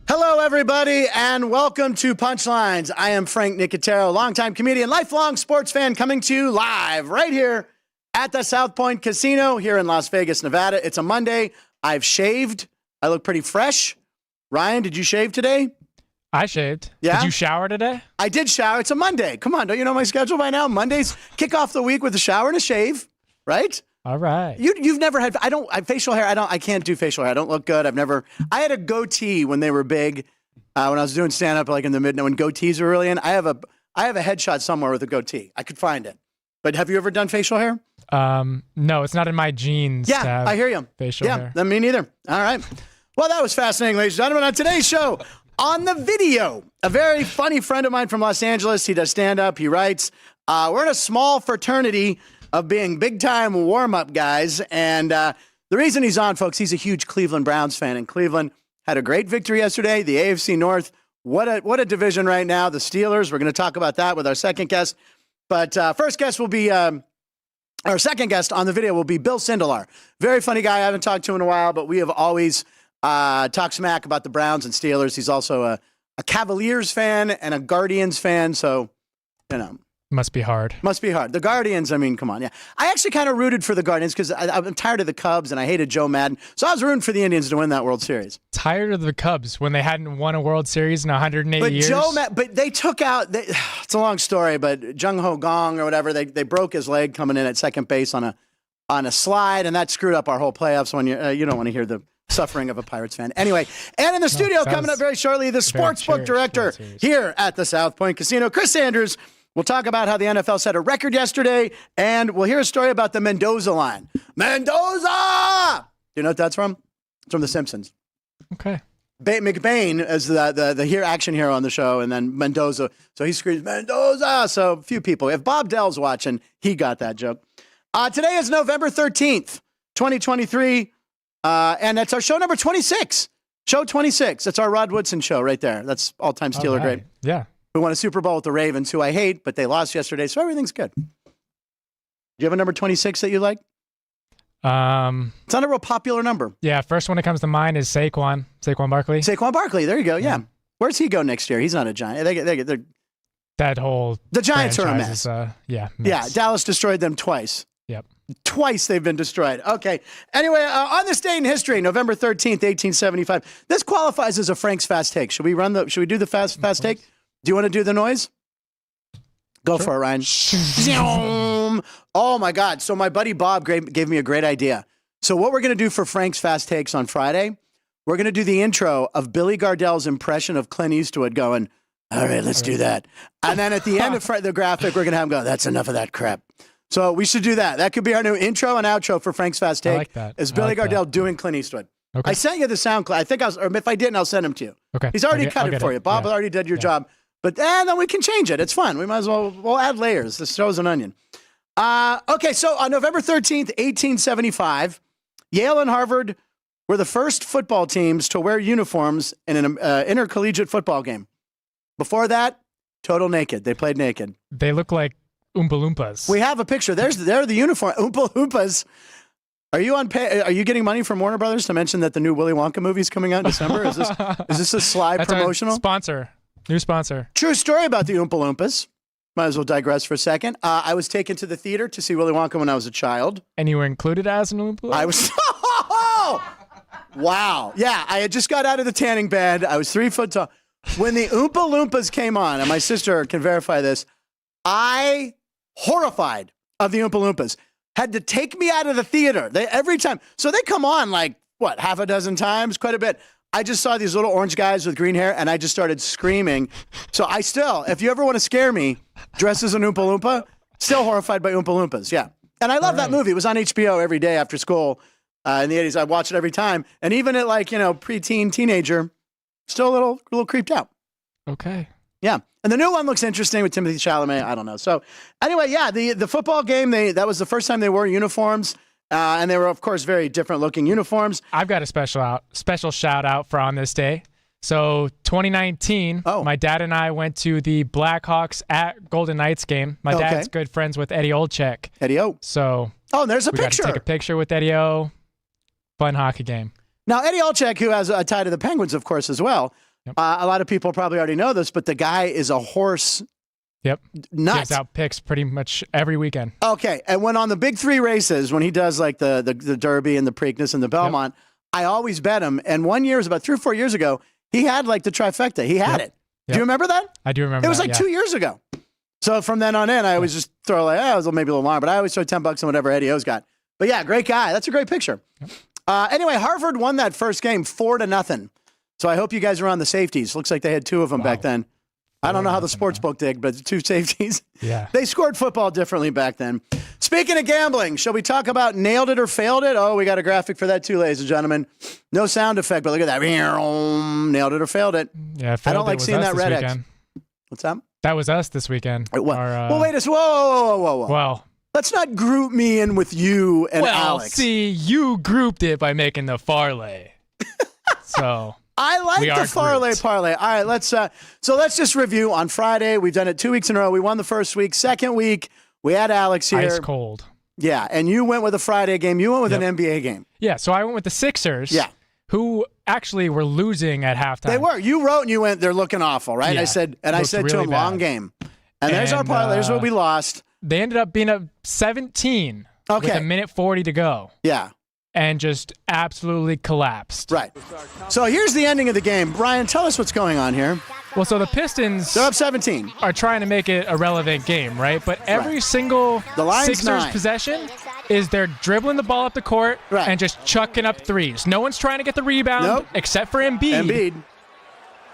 Hello, everybody, and welcome to Punchlines. I am Frank Nicotero, longtime comedian, lifelong sports fan, coming to you live right here at the South Point Casino here in Las Vegas, Nevada. It's a Monday. I've shaved. I look pretty fresh. Ryan, did you shave today? I shaved. Yeah? Did you shower today? I did shower. It's a Monday. Come on, don't you know my schedule by now? Mondays kick off the week with a shower and a shave, right? All right. You've never had, facial hair. I can't do facial hair. I don't look good. I had a goatee when they were big, when I was doing stand up like in the when goatees were really in. I have a headshot somewhere with a goatee. I could find it. But have you ever done facial hair? No, it's not in my genes. Yeah, to have I hear you. Facial hair. Yeah, me neither. All right. Well, that was fascinating, ladies and gentlemen. On today's show, on the video, a very funny friend of mine from Los Angeles. He does stand up. He writes, we're in a small fraternity of being big-time warm-up guys. And the reason he's on, folks, he's a huge Cleveland Browns fan. And Cleveland had a great victory yesterday. The AFC North, what a division right now. The Steelers, we're going to talk about that with our second guest. But first guest will be, our second guest on the video will be Bill Sindelar. Very funny guy. I haven't talked to him in a while, but we have always talked smack about the Browns and Steelers. He's also a Cavaliers fan and a Guardians fan. So, you know. Must be hard. The Guardians, I mean, come on. Yeah. I actually kind of rooted for the Guardians because I'm tired of the Cubs and I hated Joe Madden. So I was rooting for the Indians to win that World Series. Tired of the Cubs when they hadn't won a World Series in 180 years. But they took out, it's a long story, but Jung Ho Gong or whatever, they broke his leg coming in at second base on a slide, and that screwed up our whole playoffs when you don't want to hear the suffering of a Pirates fan. Anyway, and in the studio coming up very shortly, the sportsbook director here at the South Point Casino, Chris Andrews. We'll talk about how the NFL set a record yesterday, and we'll hear a story about the Mendoza line. Mendoza! Do you know what that's from? It's from The Simpsons. Okay. McBain is the action hero on the show, and then Mendoza. So he screams, Mendoza! So a few people. If Bob Dell's watching, he got that joke. Today is November 13th, 2023, and that's our show number 26. Show 26. That's our Rod Woodson show right there. That's all-time Steeler great. Yeah. We won a Super Bowl with the Ravens, who I hate, but they lost yesterday, so everything's good. Do you have a number 26 that you like? It's not a real popular number. Yeah, first one that comes to mind is Saquon Barkley. Saquon Barkley, there you go, yeah. Where's he go next year? He's not a Giant. The Giants are a mess. Mess. Yeah, Dallas destroyed them twice. Yep. Twice they've been destroyed. Okay. Anyway, on this day in history, November 13th, 1875, this qualifies as a Frank's Fast Take. Should we do the fast take? Do you want to do the noise? Go for it, Ryan. Oh, my God. So my buddy Bob gave me a great idea. So what we're going to do for Frank's Fast Takes on Friday, we're going to do the intro of Billy Gardell's impression of Clint Eastwood going, all right, let's do that. And then at the end of the graphic, we're going to have him go, that's enough of that crap. So we should do that. That could be our new intro and outro for Frank's Fast Take. I like that. Is Billy Gardell doing Clint Eastwood. Okay. I sent you the sound clip. I think or if I didn't, I'll send him to you. Okay. He's already cut it for you. Bob already did your job. But then we can change it. It's fun. We might as well, we'll add layers. This show's an onion. Okay, so on November 13th, 1875, Yale and Harvard were the first football teams to wear uniforms in an intercollegiate football game. Before that, total naked. They played naked. They look like Oompa Loompas. We have a picture. There the uniform. Oompa Loompas. Are you getting money from Warner Brothers to mention that the new Willy Wonka movie is coming out in December? Is this a sly promotional? Sponsor. New sponsor. True story about the Oompa Loompas. Might as well digress for a second. I was taken to the theater to see Willy Wonka when I was a child. And you were included as an Oompa Loompa? I was. Wow. Yeah, I had just got out of the tanning bed. I was 3 foot tall. When the Oompa Loompas came on, and my sister can verify this, I, horrified of the Oompa Loompas, had to take me out of the theater. Every time. So they come on half a dozen times, quite a bit. I just saw these little orange guys with green hair, and I just started screaming. So if you ever want to scare me, dress as an Oompa Loompa, still horrified by Oompa Loompas, yeah. And I love that movie. It was on HBO every day after school in the 80s. I watched it every time. And even at preteen, teenager, still a little creeped out. Okay. Yeah. And the new one looks interesting with Timothée Chalamet. I don't know. So anyway, yeah, the football game, that was the first time they wore uniforms. And they were, of course, very different looking uniforms. I've got a special shout out for on this day. So 2019, my dad and I went to the Blackhawks at Golden Knights game. My dad's good friends with Eddie Olczyk. Eddie O. So there's a we picture. Got to take a picture with Eddie O. Fun hockey game. Now, Eddie Olczyk, who has a tie to the Penguins, of course, as well. Yep. A lot of people probably already know this, but the guy is a horse. Yep. Nuts. Gives out picks pretty much every weekend. Okay. And when on the big three races, when he does like the Derby and the Preakness and the Belmont, I always bet him. And one year, it was about 3 or 4 years ago, he had like the trifecta. He had it. Do you remember that? I do remember it was that, like 2 years ago. So from then on in, I always just throw like, it was maybe a little longer, but I always throw $10 on whatever Eddie O's got. But yeah, great guy. That's a great picture. Yep. Anyway, Harvard won that first game 4-0. So I hope you guys are on the safeties. Looks like they had 2 of them back then. I don't know how the sports book did, but 2 safeties. Yeah. They scored football differently back then. Speaking of gambling, shall we talk about nailed it or failed it? Oh, we got a graphic for that too, ladies and gentlemen. No sound effect, but look at that. Nailed it or failed it. Yeah, I don't like seeing that red X. What's that? That was us this weekend. Well, wait a second. Whoa. Well, let's not group me in with you and Alex. See, you grouped it by making the parlay. So I like the parlay. All right, let's just review. On Friday, we've done it 2 weeks in a row. We won the first week. Second week, we had Alex here. Ice cold. Yeah, and you went with a Friday game. You went with an NBA game. Yeah, so I went with the Sixers. Yeah. Who actually were losing at halftime. They were. You wrote and you went, they're looking awful, right? Yeah, I said really to him, long game. And there's our parlay. There's what we lost. They ended up being up 17 with 1:40 to go. Yeah. And just absolutely collapsed. Right. So here's the ending of the game. Brian, tell us what's going on here. Well, so the Pistons they're up 17. Are trying to make it a relevant game, right? But every single Sixers 9. Possession is they're dribbling the ball up the court and just chucking up threes. No one's trying to get the rebound except for Embiid.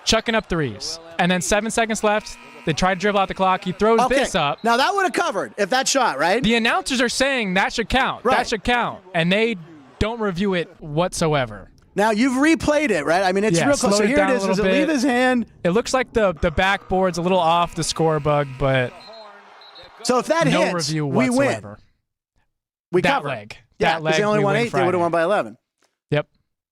Chucking up threes. And then 7 seconds left. They try to dribble out the clock. He throws this up. Now, that would have covered if that shot, right? The announcers are saying that should count. Right. That should count. And they don't review it whatsoever. Now, you've replayed it, right? I mean, it's real close. So here it is. Does it leave his hand? It looks like the backboard's a little off the score bug, but so if that hits, review we whatsoever. Win. We that cover. Leg. Yeah, that leg, they only won 8. Friday. They would have won by 11. Yep.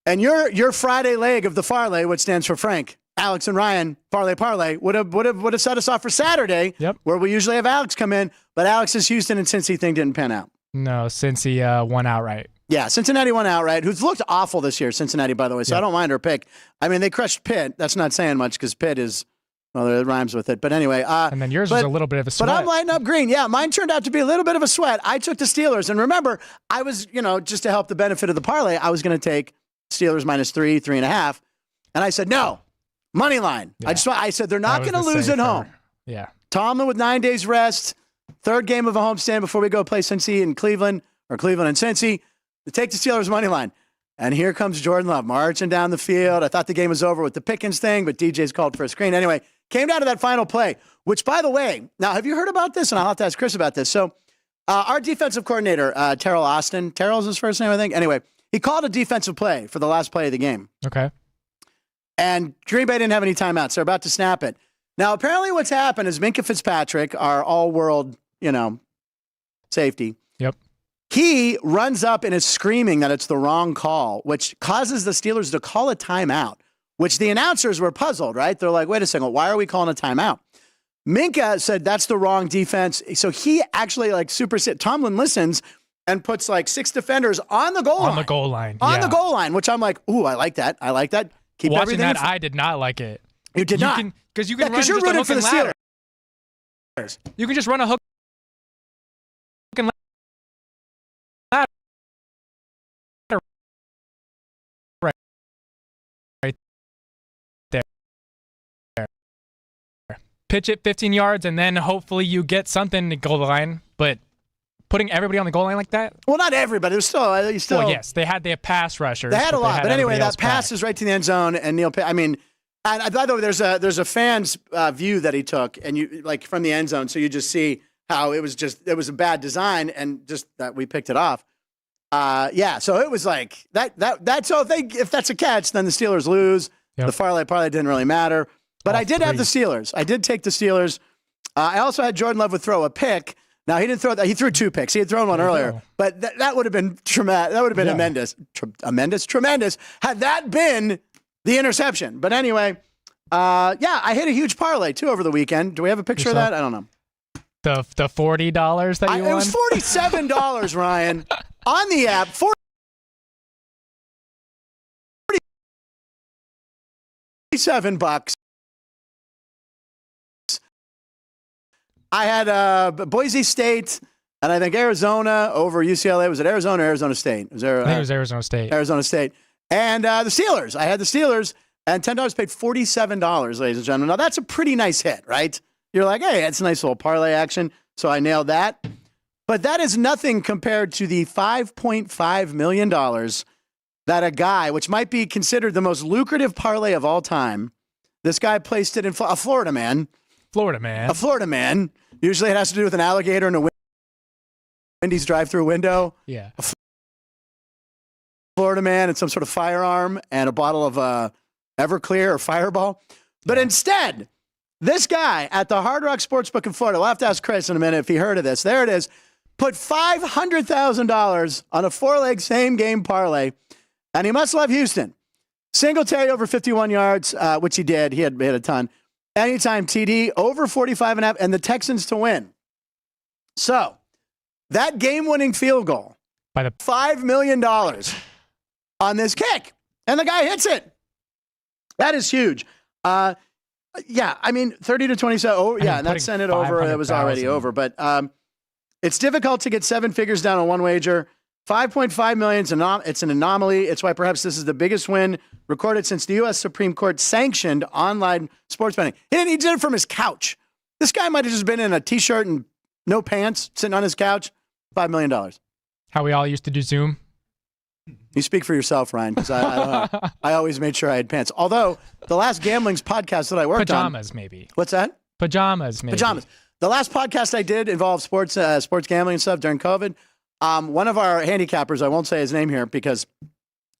And your Friday leg of the parlay, which stands for Frank, Alex, and Ryan, parlay, would have set us off for Saturday, where we usually have Alex come in. But Alex's Houston and Cincy thing didn't pan out. No, Cincy won outright. Yeah, Cincinnati won outright, who's looked awful this year, Cincinnati, by the way, so I don't mind her pick. I mean, they crushed Pitt. That's not saying much because Pitt is, well, it rhymes with it. But anyway. And then yours was a little bit of a sweat. But I'm lighting up green. Yeah, mine turned out to be a little bit of a sweat. I took the Steelers. And remember, I was, just to help the benefit of the parlay, I was going to take Steelers -3, 3.5. And I said, no, money line. Yeah. I said, they're not going to lose at home. Yeah. Tomlin with 9 days rest, third game of a homestand before we go play Cincy in Cleveland, or Cleveland and Cincy. To take the Steelers money line. And here comes Jordan Love marching down the field. I thought the game was over with the Pickens thing, but DJ's called for a screen. Anyway, came down to that final play, which, by the way, now, have you heard about this? And I'll have to ask Chris about this. So our defensive coordinator, Terrell Austin, Terrell's his first name, I think. Anyway, he called a defensive play for the last play of the game. Okay. And Green Bay didn't have any timeouts. They're about to snap it. Now, apparently what's happened is Minkah Fitzpatrick, our all-world, safety. Yep. He runs up and is screaming that it's the wrong call, which causes the Steelers to call a timeout, which the announcers were puzzled, right? They're like, wait a second, why are we calling a timeout? Minkah said that's the wrong defense. So he actually Tomlin listens and puts 6 defenders on the goal line. On the goal line. On the goal line, which I'm like, ooh, I like that. Keep Watching everything. That, I did not like it. You did not? Because you can run because you're just rooting a hook for the and Steelers. ladder. You can just run a hook and ladder. Right there. Pitch it 15 yards, and then hopefully you get something to goal line. But putting everybody on the goal line like that? Well, not everybody. It was still. Well, yes, they had pass rushers. They had a lot, but anyway, that pass is right to the end zone, and Neil. I mean, and by the way, there's a fan's view that he took, and you from the end zone, so you just see how it was a bad design, and just that we picked it off. Yeah, so it was like that. So if that's a catch, then the Steelers lose. Yep. The parlay didn't really matter, but I did have the Steelers. I did take the Steelers. I also had Jordan Love would throw a pick. Now, he didn't throw that. He threw 2 picks. He had thrown one earlier. But that would have been tremendous. That would have been tremendous. Had that been The interception. But anyway, I hit a huge parlay, too, over the weekend. Do we have a picture of that? I don't know. The $40 that you won? It was $47, Ryan, on the app. $47. I had Boise State and I think Arizona over UCLA. Was it Arizona or Arizona State? I think it was Arizona State. Arizona State. And the Steelers. I had the Steelers, and $10 paid $47, ladies and gentlemen. Now, that's a pretty nice hit, right? You're like, hey, that's a nice little parlay action. So I nailed that. But that is nothing compared to the $5.5 million that a guy, which might be considered the most lucrative parlay of all time, this guy placed it in a Florida man. A Florida man. Usually it has to do with an alligator in a Wendy's drive-through window. Yeah. A Florida man and some sort of firearm and a bottle of Everclear or Fireball. But instead, this guy at the Hard Rock Sportsbook in Florida, we'll have to ask Chris in a minute if he heard of this. There it is. Put $500,000 on a 4-leg same-game parlay, and he must love Houston. Singletary over 51 yards, which he did. He had a ton. Anytime TD over 45.5, and the Texans to win. So, that game-winning field goal, by the $5 million on this kick, and the guy hits it. That is huge. 30 to 27. Oh, yeah, and that sent it over. It was already over. But it's difficult to get 7 figures down on one wager. 5.5 million, it's an anomaly. It's why perhaps this is the biggest win recorded since the U.S. Supreme Court sanctioned online sports betting. He did it from his couch. This guy might have just been in a T-shirt and no pants, sitting on his couch. $5 million. How we all used to do Zoom. You speak for yourself, Ryan, because I always made sure I had pants. Although, the last gambling's podcast that I worked on. Pajamas, maybe. What's that? Pajamas, maybe. Pajamas. The last podcast I did involved sports gambling and stuff during COVID. One of our handicappers, I won't say his name here because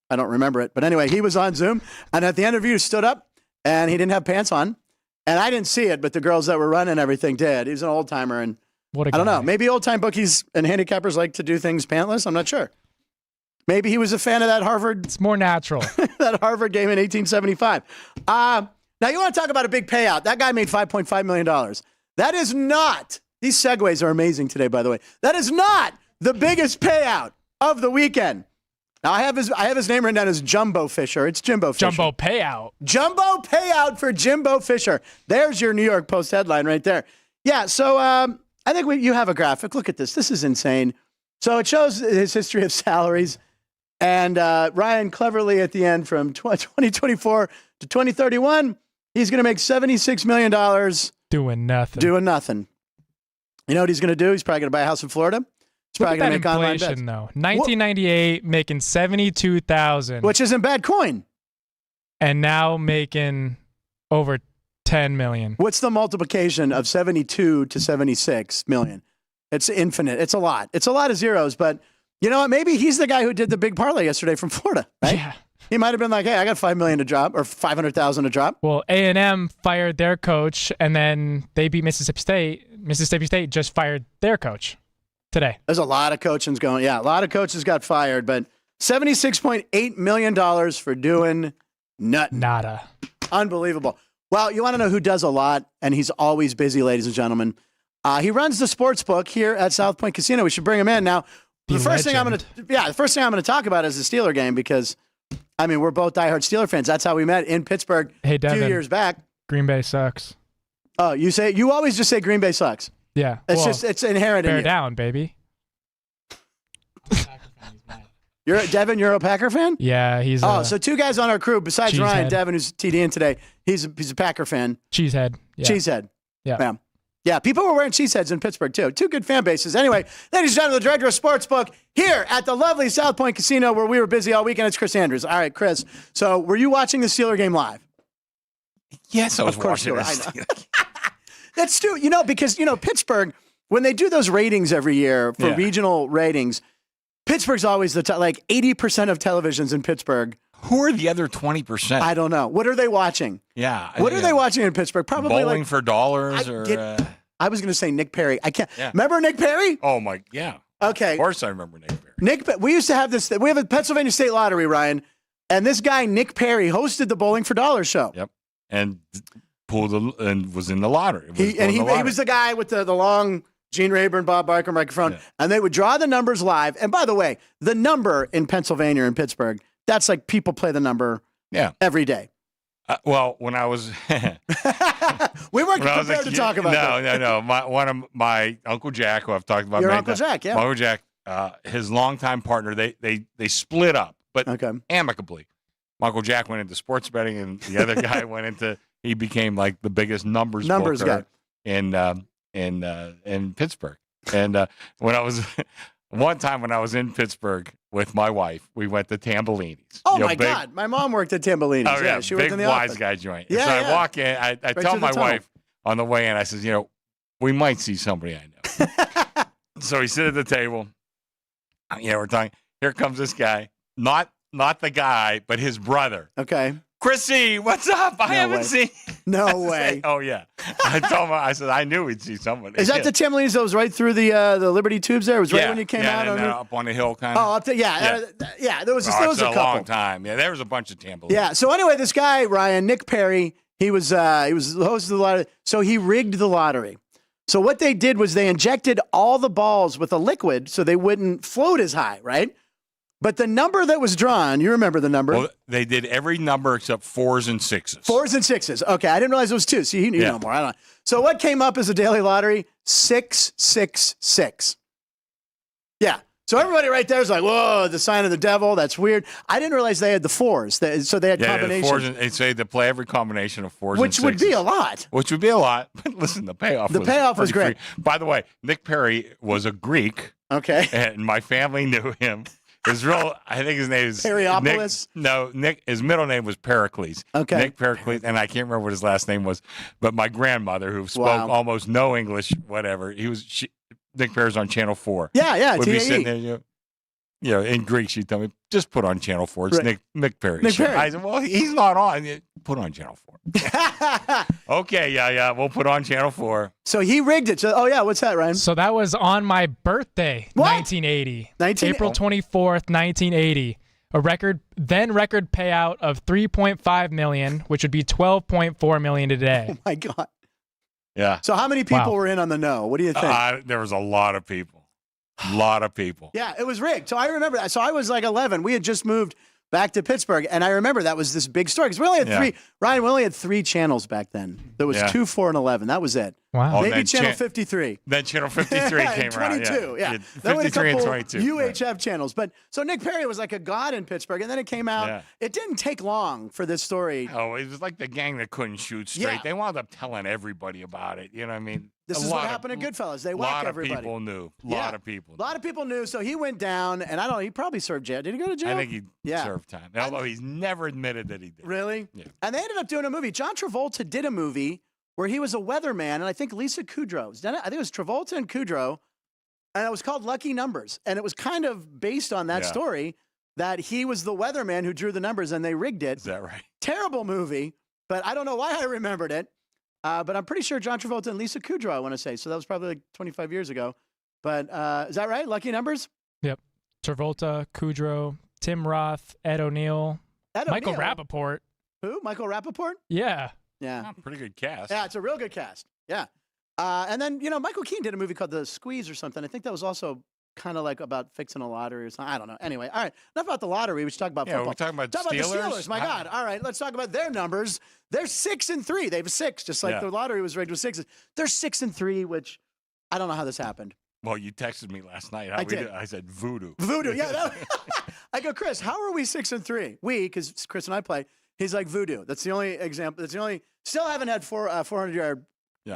I don't remember it. But anyway, he was on Zoom. And at the end of the interview, stood up and he didn't have pants on. And I didn't see it, but the girls that were running everything did. He was an old timer. And I don't know. Maybe old time bookies and handicappers like to do things pantless. I'm not sure. Maybe he was a fan of that Harvard. It's more natural. That Harvard game in 1875. Now, you want to talk about a big payout. That guy made $5.5 million. That is not, these segues are amazing today, by the way. That is not the biggest payout of the weekend. Now, I have his name written down as Jumbo Fisher. It's Jimbo Fisher. Jumbo payout. Jumbo payout for Jimbo Fisher. There's your New York Post headline right there. Yeah, so I think you have a graphic. Look at this. This is insane. So it shows his history of salaries. And Ryan, cleverly at the end, from 2024 to 2031, he's going to make $76 million. Doing nothing. Doing nothing. You know what he's going to do? He's probably going to buy a house in Florida. He's probably going to make online bets. Though. 1998, making $72,000. Which isn't bad coin. And now making over $10 million. What's the multiplication of 72 to 76 million? It's infinite. It's a lot. It's a lot of zeros, but you know what? Maybe he's the guy who did the big parlay yesterday from Florida, right? Yeah. He might have been like, hey, I got $5 million to drop or $500,000 to drop. Well, A&M fired their coach, and then they beat Mississippi State. Mississippi State just fired their coach today. There's a lot of coaching going. Yeah, a lot of coaches got fired, but $76.8 million for doing nothing. Nada. Unbelievable. Well, you want to know who does a lot, and he's always busy, ladies and gentlemen. He runs the sports book here at South Point Casino. We should bring him in now. The first thing I'm going to talk about is the Steeler game because, I mean, we're both diehard Steeler fans. That's how we met in Pittsburgh a few years back. Green Bay sucks. Oh, you always just say Green Bay sucks. Yeah. It's inherent in you. Bear down, baby. Devin, you're a Packer fan? Yeah, he's so two guys on our crew besides Ryan, Devin, who's TDing today. He's a Packer fan. Cheesehead. Yeah. Cheesehead. Yeah. Bam. Yeah, people were wearing cheeseheads in Pittsburgh, too. Two good fan bases. Anyway, ladies and gentlemen, the director of Sportsbook here at the lovely South Point Casino where we were busy all weekend. It's Chris Andrews. All right, Chris. So were you watching the Steeler game live? Yes, I was watching it. That's true. Because, Pittsburgh, when they do those ratings every year for regional ratings, Pittsburgh's always the top, like 80% of televisions in Pittsburgh. Who are the other 20%? I don't know. What are they watching? Yeah. What are they watching in Pittsburgh? Probably Bowling for dollars I was going to say Nick Perry. I can't. Yeah. Remember Nick Perry? Oh, my. Yeah. Okay. Of course I remember Nick Perry. We used to have this. We have a Pennsylvania State Lottery, Ryan. And this guy, Nick Perry, hosted the Bowling for Dollars show. Yep. And was in the lottery. He was the guy with the long Gene Rayburn, Bob Barker microphone. Yeah. And they would draw the numbers live. And by the way, the number in Pennsylvania and Pittsburgh, that's like people play the number every day. Well, when I was we weren't prepared to talk about that. No. One of my Uncle Jack, who I've talked about. Your Uncle Jack, yeah. My Uncle Jack, his longtime partner, they split up, but amicably. My Uncle Jack went into sports betting, and the other guy he became like the biggest numbers booker in Pittsburgh. And one time when I was in Pittsburgh with my wife, we went to Tambellini's. Oh, my God. My mom worked at Tambellini's. Oh, yeah. She big worked in the wise office. guy joint. Yeah, so I walk in. I tell my wife on the way in, I says, we might see somebody I know. So we sit at the table. We're talking. Here comes this guy. Not the guy, but his brother. Okay. Chrissy, what's up? I haven't seen. No way. Oh, yeah. I told him, I said, I knew we'd see somebody. Is that the Tambellini's that was right through the Liberty Tubes there? It was right when you came out? Up on the hill kind of. Oh, up there. Yeah. There was a couple. Long time. Yeah, there was a bunch of Tambellini's. Yeah. So anyway, this guy, Ryan, Nick Perry, he was the host of the lottery. So he rigged the lottery. So what they did was they injected all the balls with a liquid so they wouldn't float as high, right? But the number that was drawn, you remember the number? Well, they did every number except 4s and 6s. 4s and 6s. Okay, I didn't realize it was 2. See, you know more. I don't know. So what came up as a daily lottery? 666. Yeah. So everybody right there is like, whoa, the sign of the devil. That's weird. I didn't realize they had the 4s. So they had combinations. They say to play every combination of 4s Which and 6s. would be a lot. Which would be a lot. But listen, the payoff was great. Free. By the way, Nick Perry was a Greek. Okay. And my family knew him. I think his name is Periopolis? Nick. His middle name was Pericles. Okay. Nick Pericles, and I can't remember what his last name was. But my grandmother, who spoke almost no English, Nick Perry's on Channel 4. Yeah, would be sitting there, in Greek, she'd tell me, just put on Channel 4. It's Nick Perry. Nick Perry. I said, well, he's not on. Put on Channel 4. Okay, we'll put on Channel 4. So he rigged it. So, what's that, Ryan? So that was on my birthday, 1980. April 24th, 1980. A record payout of $3.5 million, which would be $12.4 million today. Oh, my God. Yeah. So how many people were in on the no? What do you think? There was a lot of people. A lot of people. Yeah, it was rigged. So I remember that. So I was like 11. We had just moved back to Pittsburgh, and I remember that was this big story because we only had three. Ryan, we only had 3 channels back then. There was 2, 4, and 11. That was it. Wow. Maybe channel 53. Then channel 53 came 22, around. 22, yeah. Then we had a couple and 22. UHF channels. But so Nick Perry was like a god in Pittsburgh, and then it came out. Yeah. It didn't take long for this story. Oh, it was like the gang that couldn't shoot straight. Yeah. They wound up telling everybody about it. You know what I mean? This is what happened at Goodfellas. They whacked everybody. A lot of people knew. A lot of people knew. So he went down, and I don't know, he probably served jail. Did he go to jail? I think he served time. Although he's never admitted that he did. Really? Yeah. And they ended up doing a movie. John Travolta did a movie where he was a weatherman, and I think Lisa Kudrow was done it. I think it was Travolta and Kudrow, and it was called Lucky Numbers. And it was kind of based on that story that he was the weatherman who drew the numbers, and they rigged it. Is that right? Terrible movie, but I don't know why I remembered it. But I'm pretty sure John Travolta and Lisa Kudrow, I want to say. So that was probably like 25 years ago. But is that right? Lucky Numbers? Yep. Travolta, Kudrow, Tim Roth, Ed O'Neill, Michael Rappaport. Who? Michael Rappaport? Yeah. Yeah. Oh, pretty good cast. Yeah, it's a real good cast. Yeah. And then, Michael Keane did a movie called The Squeeze or something. I think that was also kind of like about fixing a lottery or something. I don't know. Anyway, all right. Enough about the lottery. We should talk about football. We're talking about Talk Steelers. About the Steelers. My God. All right. Let's talk about their numbers. They're 6-3. They have 6, just like the lottery was rigged with 6s. They're 6-3, which I don't know how this happened. Well, you texted me last night. I did. I said voodoo. Voodoo. Yeah. I go, Chris, how are we 6-3? Because Chris and I play. He's like voodoo. That's the only example. That's the only. Still haven't had 400-yard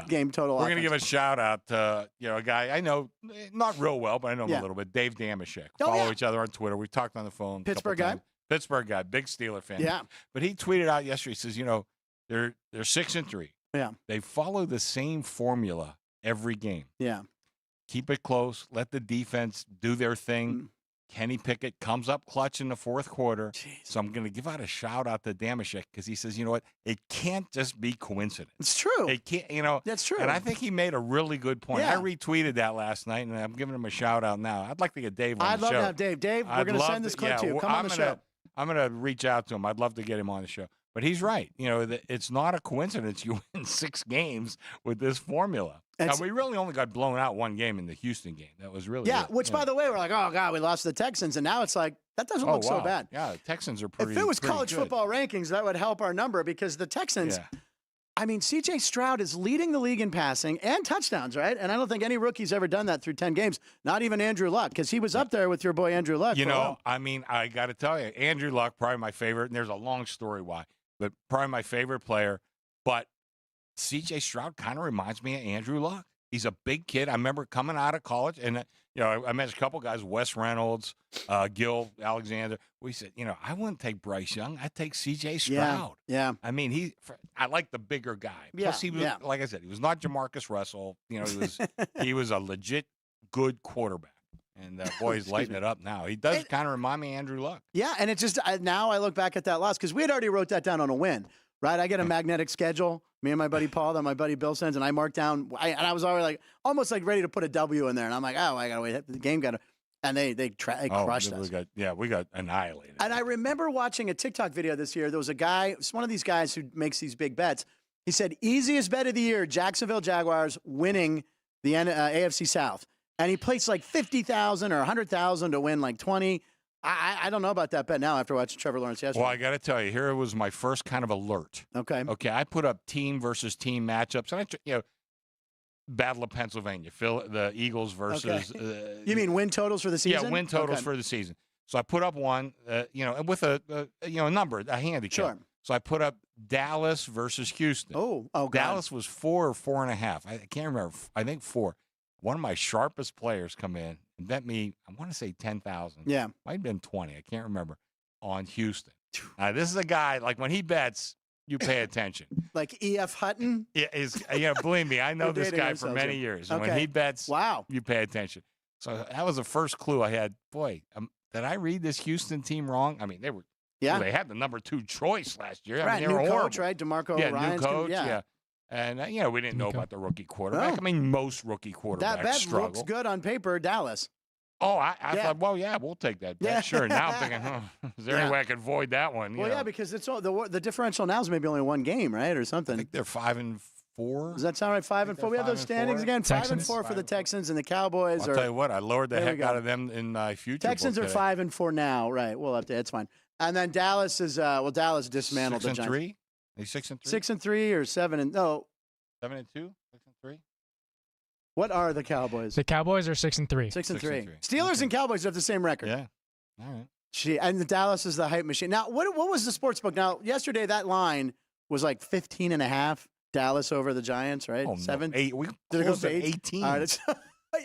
game total. We're going to give a shout out to a guy I know, not real well, but I know him a little bit. Dave Damashek. Follow each other on Twitter. We talked on the phone. Pittsburgh guy. Pittsburgh guy, big Steeler fan. Yeah. But he tweeted out yesterday. He says, they're 6-3. Yeah. They follow the same formula every game. Yeah. Keep it close. Let the defense do their thing. Kenny Pickett comes up clutch in the fourth quarter. Jeez. So I'm going to give out a shout out to Damashek because he says, you know what? It can't just be coincidence. It's true. It can't, That's true. And I think he made a really good point. Yeah. I retweeted that last night, and I'm giving him a shout out now. I'd like to get Dave on the show. I'd love to have Dave. Dave, we're going to send this clip to you. Come on the show. I'm gonna reach out to him. I'd love to get him on the show. But he's right. You know, it's not a coincidence you win 6 games with this formula. Now, we really only got blown out 1 game in the Houston game. That was really it. Which, by the way, we're like, oh, God, we lost to the Texans. And now it's like, that doesn't look so bad. Yeah, the Texans are pretty If it was pretty college good. football rankings, that would help our number because the Texans, I mean, C.J. Stroud is leading the league in passing and touchdowns, right? And I don't think any rookie's ever done that through 10 games, not even Andrew Luck, because he was up there with your boy Andrew Luck. You know, I mean, I got to tell you, Andrew Luck, probably my favorite, and there's a long story why, but probably my favorite player. But C.J. Stroud kind of reminds me of Andrew Luck. He's a big kid. I remember coming out of college, and I met a couple guys, Wes Reynolds, Gil Alexander. We said, I wouldn't take Bryce Young. I'd take C.J. Stroud. Yeah. I mean, I like the bigger guy. Plus, he was, like I said, he was not Jamarcus Russell. He was a legit good quarterback. And boy, he's lighting it up now. He does kind of remind me of Andrew Luck. Yeah, and it's just now I look back at that loss because we had already wrote that down on a win, right? I get a magnetic schedule. Me and my buddy Paul, that my buddy Bill sends, and I marked down. And I was already almost ready to put a W in there, and I'm like, oh, I gotta wait. The game got to, and they crushed us. We got annihilated. And I remember watching a TikTok video this year. There was a guy, it's one of these guys who makes these big bets. He said, easiest bet of the year: Jacksonville Jaguars winning the AFC South, and he placed like 50,000 or 100,000 to win like 20. I don't know about that bet now after watching Trevor Lawrence yesterday. Well, I got to tell you, here was my first kind of alert. Okay. I put up team versus team matchups, and Battle of Pennsylvania, the Eagles versus. Okay. You mean win totals for the season? Yeah, win totals for the season. So I put up one, with a number, a handicap. Sure. So I put up Dallas versus Houston. Oh, God. Dallas was 4 or 4.5. I can't remember. I think 4. One of my sharpest players come in and bet me, I want to say 10,000. Yeah. Might have been 20. I can't remember. On Houston. Now, this is a guy, like when he bets, you pay attention. Like E.F. Hutton? Yeah, believe me, I know this guy for many years. And when he bets, you pay attention. So that was the first clue I had. Boy, did I read this Houston team wrong? I mean, they were. Yeah. They had the number 2 choice last year. Right, I mean, they were horrible. Coach, right? DeMarco Ryan's new coach, yeah. And, we didn't know about the rookie quarterback. No. I mean, most rookie quarterbacks that bet struggle. looks good on paper, Dallas. Oh, I thought, well, yeah, we'll take that bet. Yeah. Sure. Now I'm thinking, is there any way I could avoid that one? Yeah, because it's all, the differential now is maybe only 1 game, right, or something. I think they're 5-4. Does that sound right? 5-4. We have those standings again. 5-4 for the Texans, and the Cowboys. I'll tell you what, I lowered the heck out of them in my future. Texans are 5-4 now, right? We'll update. It's fine. And then Dallas is Dallas dismantled the Giants. 6-3. They 6-3. 6-3 or 7-2. 7-2. 6-3. What are the Cowboys? The Cowboys are 6-3. 6-3. Steelers and Cowboys have the same record. Yeah. All right. And the Dallas is the hype machine. Now, what was the sports book? Now, yesterday that line was like 15.5. Dallas over the Giants, right? 7. 8. We did it go to 18. All right,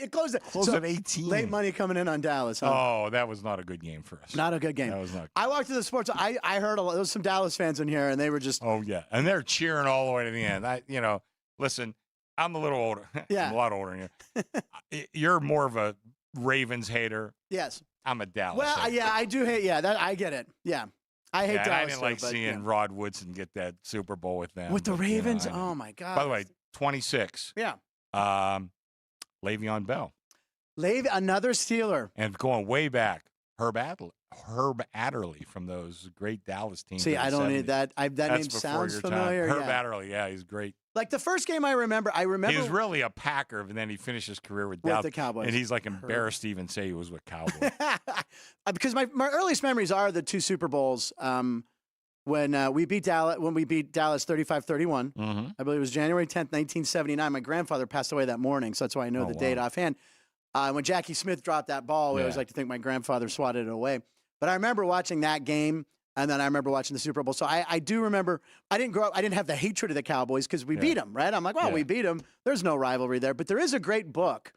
it closed it. Closed at 18. Late money coming in on Dallas. Huh? Oh, that was not a good game for us. Not a good game. That was not. I walked through the sports. I heard there was some Dallas fans in here, and they were just. Oh yeah, and they're cheering all the way to the end. Listen, I'm a little older. Yeah, I'm a lot older than you. You're more of a Ravens hater. Yes. I'm a Dallas. Well, hater. yeah, I do hate. Yeah, that I get it. Yeah. I hate Dallas. I didn't like seeing Rod Woodson get that Super Bowl with them. With the Ravens? Oh, my God. By the way, 26. Yeah. Le'Veon Bell. Another Steeler. And going way back, Herb Adderley from those great Dallas teams. See, I don't need that. That name sounds familiar. Herb Adderley, yeah, he's great. Like the first game I remember. He was really a Packer, and then he finised his career with Dallas. The Cowboys. And he's like embarrassed to even say he was with Cowboys. Because my earliest memories are the 2 Super Bowls when we beat Dallas 35-31. Mm-hmm. I believe it was January 10th, 1979. My grandfather passed away that morning, so that's why I know the date offhand. When Jackie Smith dropped that ball, we always like to think my grandfather swatted it away. But I remember watching that game. And then I remember watching the Super Bowl. So I do remember, I didn't grow up, I didn't have the hatred of the Cowboys because we beat them, right? I'm like, well, we beat them. There's no rivalry there. But there is a great book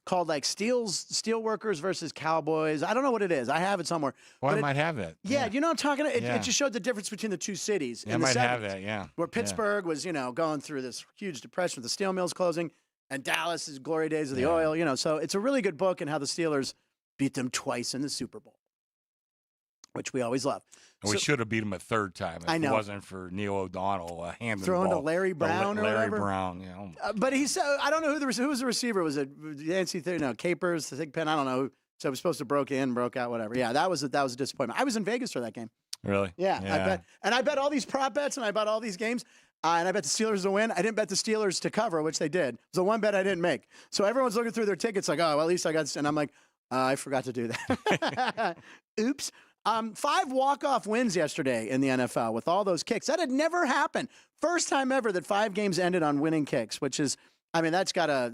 called like Steelworkers versus Cowboys. I don't know what it is. I have it somewhere. Well, I might have it. Yeah, you know what I'm talking about? It just showed the difference between the 2 cities. I might have that, yeah. Where Pittsburgh was, going through this huge depression with the steel mills closing, and Dallas is glory days of the oil, So it's a really good book and how the Steelers beat them twice in the Super Bowl, which we always love. And we should have beat him a 3rd time if it wasn't for Neil O'Donnell handing throwing the ball. to Larry Brown or Larry whatever. Brown, yeah. But he said, I don't know who was the receiver. Was it Yancey? No, Capers, the Thigpen. I don't know. So it was supposed to broke out, whatever. Yeah, that was a disappointment. I was in Vegas for that game. Really? Yeah. I bet all these prop bets, and I bet all these games, and I bet the Steelers to win. I didn't bet the Steelers to cover, which they did. It was the one bet I didn't make. So everyone's looking through their tickets like, oh, well, at least I got this. And I'm like, I forgot to do that. Oops. 5 walk-off wins yesterday in the NFL with all those kicks. That had never happened. First time ever that 5 games ended on winning kicks, which is, I mean, that's gotta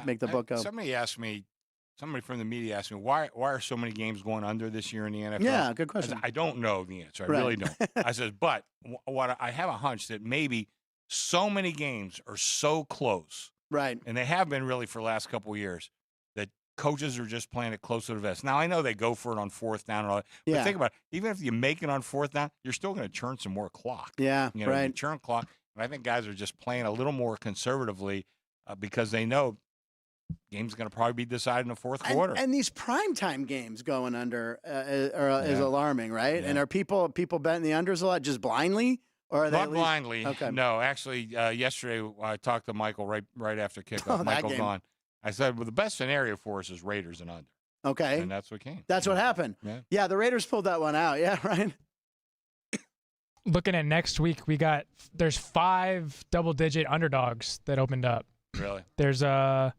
make the book go. Somebody from the media asked me, why are so many games going under this year in the NFL? Yeah, good question. I don't know the answer. I really don't. I said, but what I have a hunch that maybe so many games are so close. Right. And they have been really for the last couple of years that coaches are just playing it close to the vest. Now, I know they go for it on 4th down and all that. But think about it. Even if you make it on 4th down, you're still going to churn some more clock. Yeah, You churn clock. And I think guys are just playing a little more conservatively because they know game's going to probably be decided in the 4th quarter. And these primetime games going under is alarming, right? Yeah. And are people betting the unders a lot just blindly? Or are they not blindly. Okay. No, actually, yesterday I talked to Michael right after kickoff. Michael gone. I said, well, the best scenario for us is Raiders and under. Okay. And that's what came. That's what happened. Yeah, the Raiders pulled that one out. Yeah, right. Looking at next week, there's 5 double-digit underdogs that opened up. Really? There's the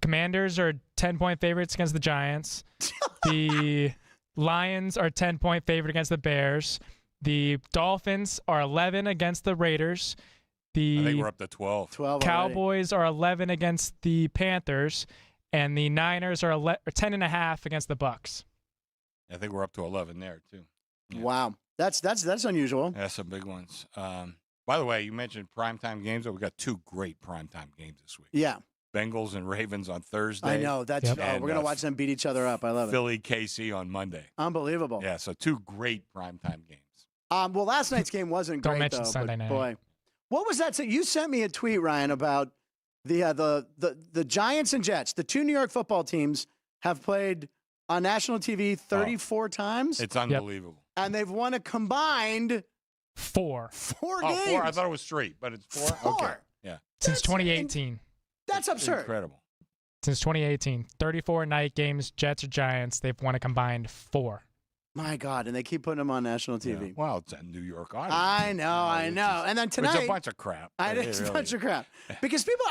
Commanders are 10-point favorites against the Giants. The Lions are 10-point favorite against the Bears. The Dolphins are 11 against the Raiders. I think we're up to 12. Cowboys are 11 against the Panthers, and the Niners are 10.5 against the Bucks. I think we're up to 11 there too. Yeah. Wow, that's unusual. That's some big ones. By the way, you mentioned primetime games. We got 2 great primetime games this week. Yeah. Bengals and Ravens on Thursday. I know. That's we're going to watch them beat each other up. I love it. Philly, KC on Monday. Unbelievable. Yeah, so 2 great primetime games. Well, last night's game wasn't great, mention Sunday night. Boy, what was that? So you sent me a tweet, Ryan, about the Giants and Jets. The 2 New York football teams have played on national TV 34 times. It's unbelievable. And they've won a combined 4 games. 4. I thought it was straight, but it's 4. Okay. Yeah. Since 2018. That's absurd. Incredible. Since 2018, 34 night games, Jets or Giants, they've won a combined 4. My God, and they keep putting them on national TV. Yeah. Well, it's a New York audience. I know. And then tonight, it's a bunch of crap. It's a bunch of crap because people.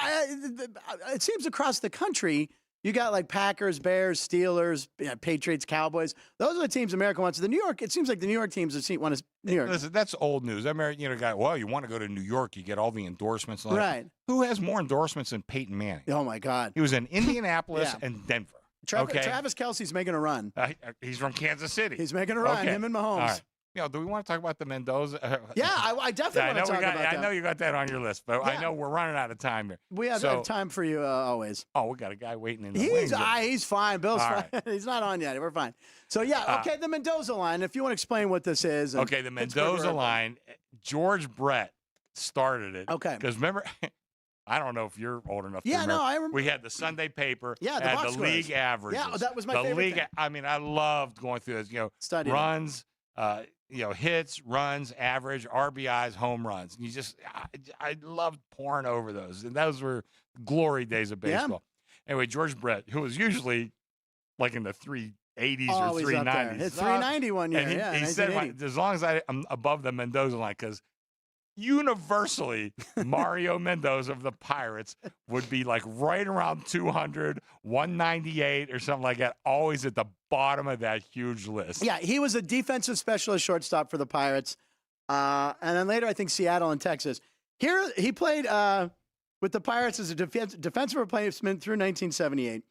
It seems across the country, you got like Packers, Bears, Steelers, Patriots, Cowboys. Those are the teams America wants. The New York. It seems like the New York teams want to New York. Listen, that's old news. You want to go to New York, you get all the endorsements. Right. Who has more endorsements than Peyton Manning? Oh my God. He was in Indianapolis and Denver. Travis Kelce's making a run. He's from Kansas City. He's making a run. Him and Mahomes. All right. Do we want to talk about the Mendoza? Yeah, I definitely want to talk about that. I know you got that on your list, but I know we're running out of time here. We have time for you always. Oh, we got a guy waiting in the wings. He's fine. Bill's fine. Right. He's not on yet. We're fine. So, okay, the Mendoza line, if you want to explain what this is. Okay, the Mendoza line, George Brett started it. Okay. Because remember, I don't know if you're old enough to remember. No, I remember. We had the Sunday paper. Yeah, and the league averages. Yeah, that was my favorite thing. I mean, I loved going through this. Runs, hits, runs, average, RBIs, home runs. And I loved pouring over those. And those were glory days of baseball. Yeah. Anyway, George Brett, who was usually like in the 380s or 390s. Hit 390 one year. And he said, as long as I'm above the Mendoza line, because universally, Mario Mendoza of the Pirates would be like right around 200, 198 or something like that, always at the bottom of that huge list. Yeah, he was a defensive specialist shortstop for the Pirates. And then later, I think Seattle and Texas. Here, he played with the Pirates as a defensive replacement through 1978.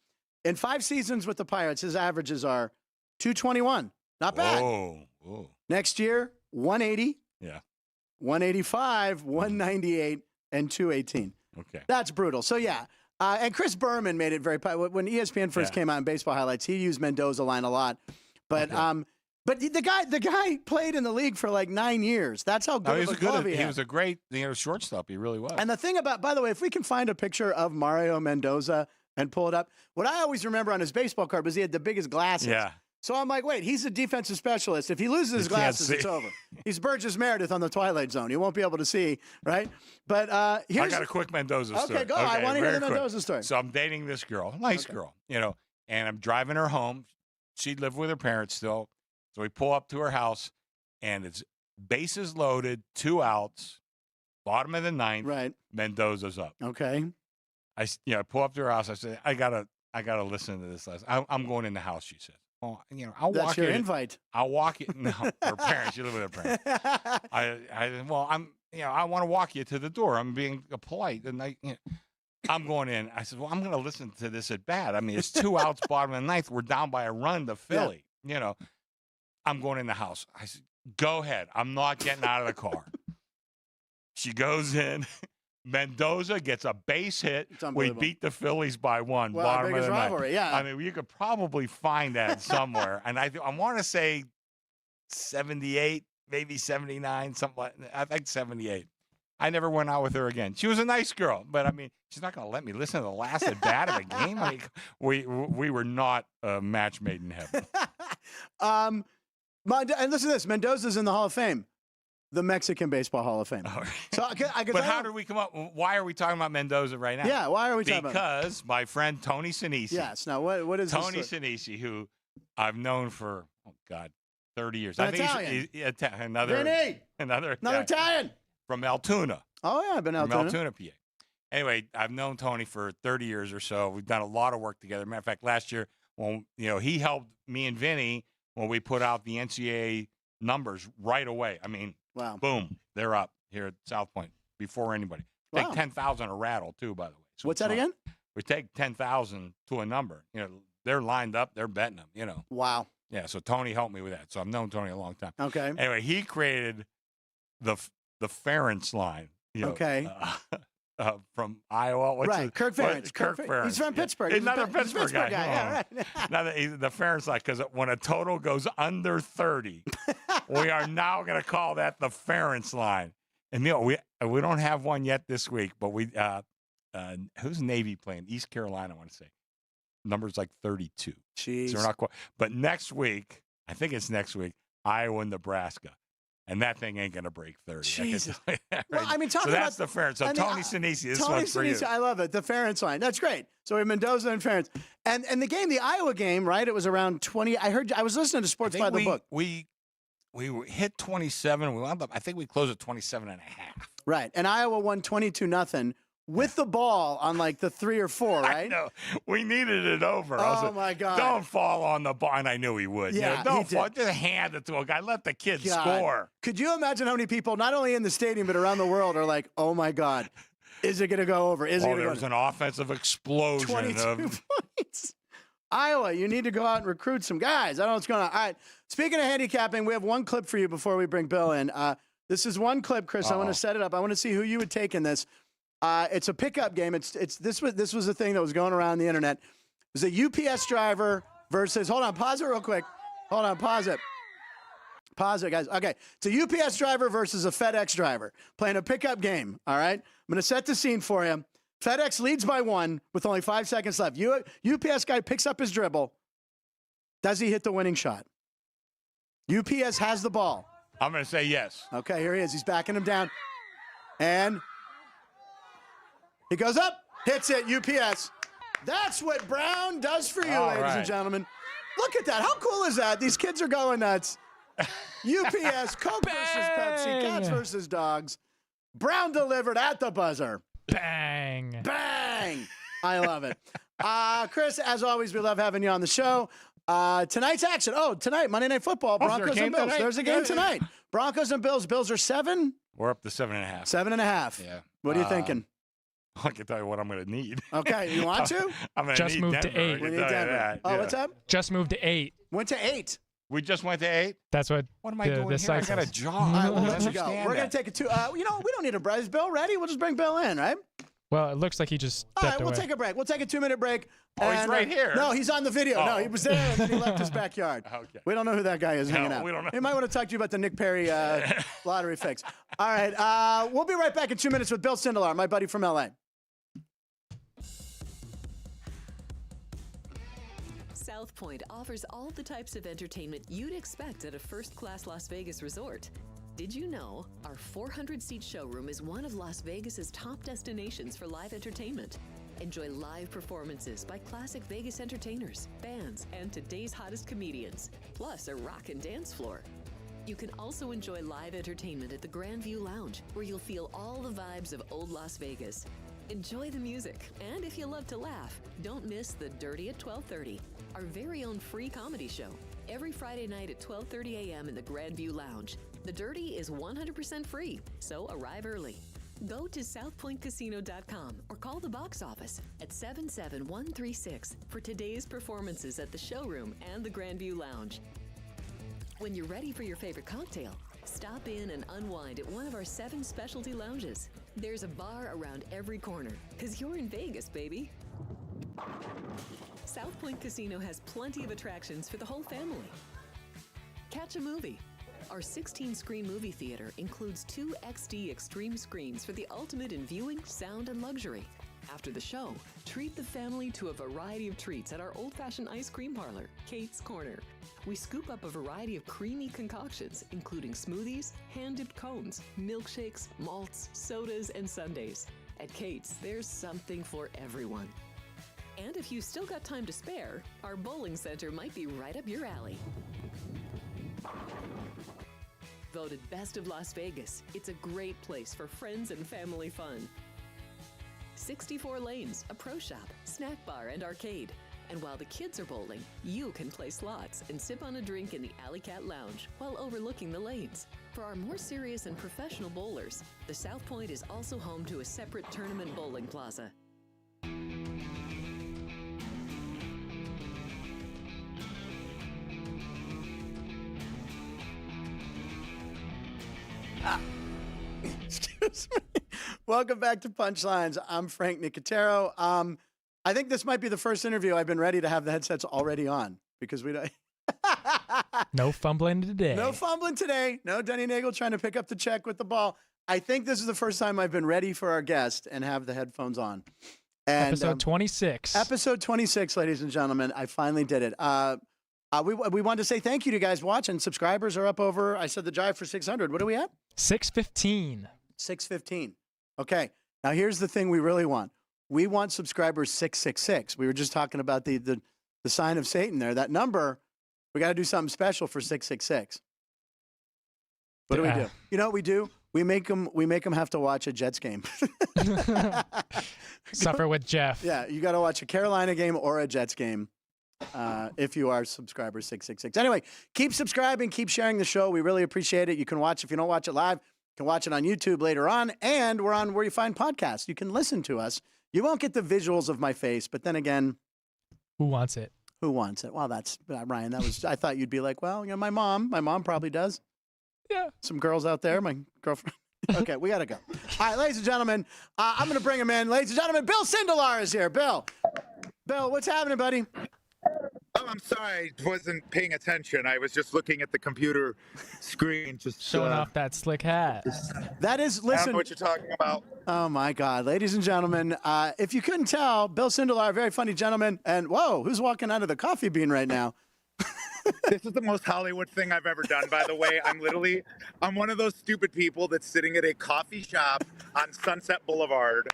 In 5 seasons with the Pirates, his averages are 221. Not bad. Whoa. Next year, 180. Yeah. 185, 198, and 218. Okay. That's brutal. So, and Chris Berman made it very – when ESPN first came out in baseball highlights, he used Mendoza line a lot. But but the guy played in the league for like 9 years. That's how good of a glove he had. He was a great shortstop. He really was. And the thing about – by the way, if we can find a picture of Mario Mendoza and pull it up, what I always remember on his baseball card was he had the biggest glasses. Yeah. So I'm like, wait, he's a defensive specialist. If he loses his glasses, it's over. He's Burgess Meredith on the Twilight Zone. He won't be able to see, right? But I got a quick Mendoza story. Okay, go. I want to hear the Mendoza story. So I'm dating this girl, nice girl, and I'm driving her home. She lived with her parents still. So we pull up to her house, and it's bases loaded, 2 outs, bottom of the 9th. Right. Mendoza's up. Okay. I pull up to her house. I say, I gotta listen to this. I'm going in the house. She says, "Oh, I'll That's walk your you." invite. I'll walk you. No, her parents. She live with her parents. I want to walk you to the door. I'm being polite, and I'm going in. I said, well, I'm going to listen to this at bat. I mean, it's 2 outs, bottom of the 9th. We're down by a run to Philly. Yeah. I'm going in the house. I said, go ahead. I'm not getting out of the car. She goes in. Mendoza gets a base hit. We beat the Phillies by 1. Well, bottom of the rivalry, 9th. yeah. I mean, you could probably find that somewhere. And I want to say 78, maybe 79, something like that. I think 78. I never went out with her again. She was a nice girl, but I mean, she's not going to let me listen to the last at bat of a game. I mean, we were not a match made in heaven. And listen to this: Mendoza's in the Hall of Fame, the Mexican Baseball Hall of Fame. Oh, So, but how did we come up? Why are we talking about Mendoza right now? Yeah, why are we talking about? Because my friend Tony Sinise. Yes. Now, what is Tony this? Sinise, who I've known for 30 years. An I think Italian. another Italian. From Altoona. Oh yeah, I've been From Altoona. Altoona, PA. Anyway, I've known Tony for 30 years or so. We've done a lot of work together. Matter of fact, last year, when he helped me and Vinny when we put out the NCAA numbers right away. I mean, wow, boom, they're up here at South Point before anybody. Take 10,000 a rattle too, by the way. So what's that again? We take 10,000 to a number. They're lined up. They're betting them. Wow. Yeah. So Tony helped me with that. So I've known Tony a long time. Okay. Anyway, he created the Ferentz line. Okay. From Iowa. Right. Kirk Ferentz. Kirk Ferentz. He's from Pittsburgh. He's another Pittsburgh guy. Yeah, right. Now the Ferentz line, because when a total goes under 30, we are now going to call that the Ferentz line. And we don't have one yet this week, but we who's Navy playing? East Carolina, I want to say. Number's like 32. Jeez. So we're not quite. But next week, I think it's next week, Iowa and Nebraska. And that thing ain't going to break 30. Jesus. Right? Well, I mean, so that's the Ferentz. So Tony Sinise, this one's for you. I love it. The Ferentz line. That's great. So we have Mendoza and Ferentz. And the game, the Iowa game, right? It was around 20. I was listening to Sports by the Book. We hit 27. We wound up, I think we closed at 27 and a half. Right. And Iowa won 22-0 with the ball on like the 3 or 4, right? I know. We needed it over. Oh, my God. Don't fall on the ball. And I knew he would. Yeah, don't fall. Just hand it to a guy. Let the kid score. Could you imagine how many people, not only in the stadium, but around the world, are like, oh, my God, is it going to go over? There was an offensive explosion. 22 points. Iowa, you need to go out and recruit some guys. I don't know what's going on. All right. Speaking of handicapping, we have one clip for you before we bring Bill in. This is one clip, Chris. I want to set it up. I want to see who you would take in this. It's a pickup game. This was the thing that was going around the internet. It was a UPS driver versus. Hold on, pause it real quick. Hold on, pause it. Pause it, guys. Okay, it's a UPS driver versus a FedEx driver playing a pickup game. All right, I'm going to set the scene for you. FedEx leads by 1 with only 5 seconds left. UPS guy picks up his dribble. Does he hit the winning shot? UPS has the ball. I'm going to say yes. Okay, here he is. He's backing him down. And he goes up, hits it, UPS. That's what Brown does for you, ladies and gentlemen. Look at that. How cool is that? These kids are going nuts. UPS, Coke versus Pepsi, cats versus dogs. Brown delivered at the buzzer. Bang. Bang. I love it. Chris, as always, we love having you on the show. Tonight's action. Oh, tonight, Monday Night Football, Broncos and Bills. Tonight? There's a game tonight. Broncos and Bills. Bills are 7? We're up to 7.5. 7.5. Yeah. What are you thinking? I can tell you what I'm going to need. Okay, you want to? I'm going Just need moved to Denver. 8. We need Denver. That. Oh, Yeah. what's up? Just moved to 8. Went to 8. We just went to 8? That's what am I doing here? I got a job. All right, we'll I let you go. understand We're going that. to take it to, we don't need a break. Is Bill ready? We'll just bring Bill in, right? Well, it looks like he just All right, stepped we'll away. take a break. We'll take a 2-minute break. Oh, he's right here. No, he's on the video. No, Oh. he was there and then he left his backyard. Okay. We don't know who that guy is hanging out. we don't know. He might want to talk to you about the Nick Perry lottery fix. All right, we'll be right back in 2 minutes with Bill Sindelar, my buddy from L.A. South Point offers all the types of entertainment you'd expect at a first-class Las Vegas resort. Did you know our 400-seat showroom is one of Las Vegas's top destinations for live entertainment? Enjoy live performances by classic Vegas entertainers, bands, and today's hottest comedians, plus a rockin' dance floor. You can also enjoy live entertainment at the Grandview Lounge, where you'll feel all the vibes of old Las Vegas. Enjoy the music, and if you love to laugh, don't miss The Dirty at 12:30, our very own free comedy show, every Friday night at 12:30 a.m. in the Grandview Lounge. The Dirty is 100% free, so arrive early. Go to southpointcasino.com or call the box office at 77136 for today's performances at the showroom and the Grandview Lounge. When you're ready for your favorite cocktail, stop in and unwind at one of our 7 specialty lounges. There's a bar around every corner, because you're in Vegas, baby. South Point Casino has plenty of attractions for the whole family. Catch a movie. Our 16-screen movie theater includes 2 XD Extreme screens for the ultimate in viewing, sound, and luxury. After the show, treat the family to a variety of treats at our old-fashioned ice cream parlor, Kate's Corner. We scoop up a variety of creamy concoctions, including smoothies, hand-dipped cones, milkshakes, malts, sodas, and sundaes. At Kate's, there's something for everyone. And if you've still got time to spare, our bowling center might be right up your alley. Voted Best of Las Vegas, it's a great place for friends and family fun. 64 lanes, a pro shop, snack bar, and arcade. And while the kids are bowling, you can play slots and sip on a drink in the Alley Cat Lounge while overlooking the lanes. For our more serious and professional bowlers, the South Point is also home to a separate tournament bowling plaza. Excuse me. Welcome back to Punchlines. I'm Frank Nicotero. I think this might be the first interview I've been ready to have the headsets already on because we don't. No fumbling today. No fumbling today. No Denny Nagel trying to pick up the check with the ball. I think this is the first time I've been ready for our guest and have the headphones on. And, episode 26. Episode 26, ladies and gentlemen. I finally did it. We wanted to say thank you to you guys watching. Subscribers are up over, I said the drive for 600. What are we at? 615. 615. Okay. Now here's the thing we really want. We want subscribers 666. We were just talking about the sign of Satan there. That number, we got to do something special for 666. What do we do? You know what we do? We make them have to watch a Jets game. Suffer with Jeff. Yeah, you got to watch a Carolina game or a Jets game. If you are subscriber 666. Anyway, keep subscribing, keep sharing the show. We really appreciate it. You can watch, if you don't watch it live, you can watch it on YouTube later on, and we're on where you find podcasts. You can listen to us. You won't get the visuals of my face, but then again, who wants it? Who wants it? Well, that's Ryan. I thought you'd be like, well, you know, my mom probably does. Yeah. Some girls out there, my girlfriend. Okay, we got to go. All right, ladies and gentlemen, I'm going to bring him in. Ladies and gentlemen, Bill Sindelar is here. Bill, what's happening, buddy? Oh, I'm sorry. I wasn't paying attention. I was just looking at the computer screen. Just showing off that slick hat. That is, listen. I don't know what you're talking about. Oh, my God. Ladies and gentlemen, if you couldn't tell, Bill Sindelar, a very funny gentleman. And, whoa, who's walking out of the coffee bean right now? This is the most Hollywood thing I've ever done, by the way. I'm one of those stupid people that's sitting at a coffee shop on Sunset Boulevard.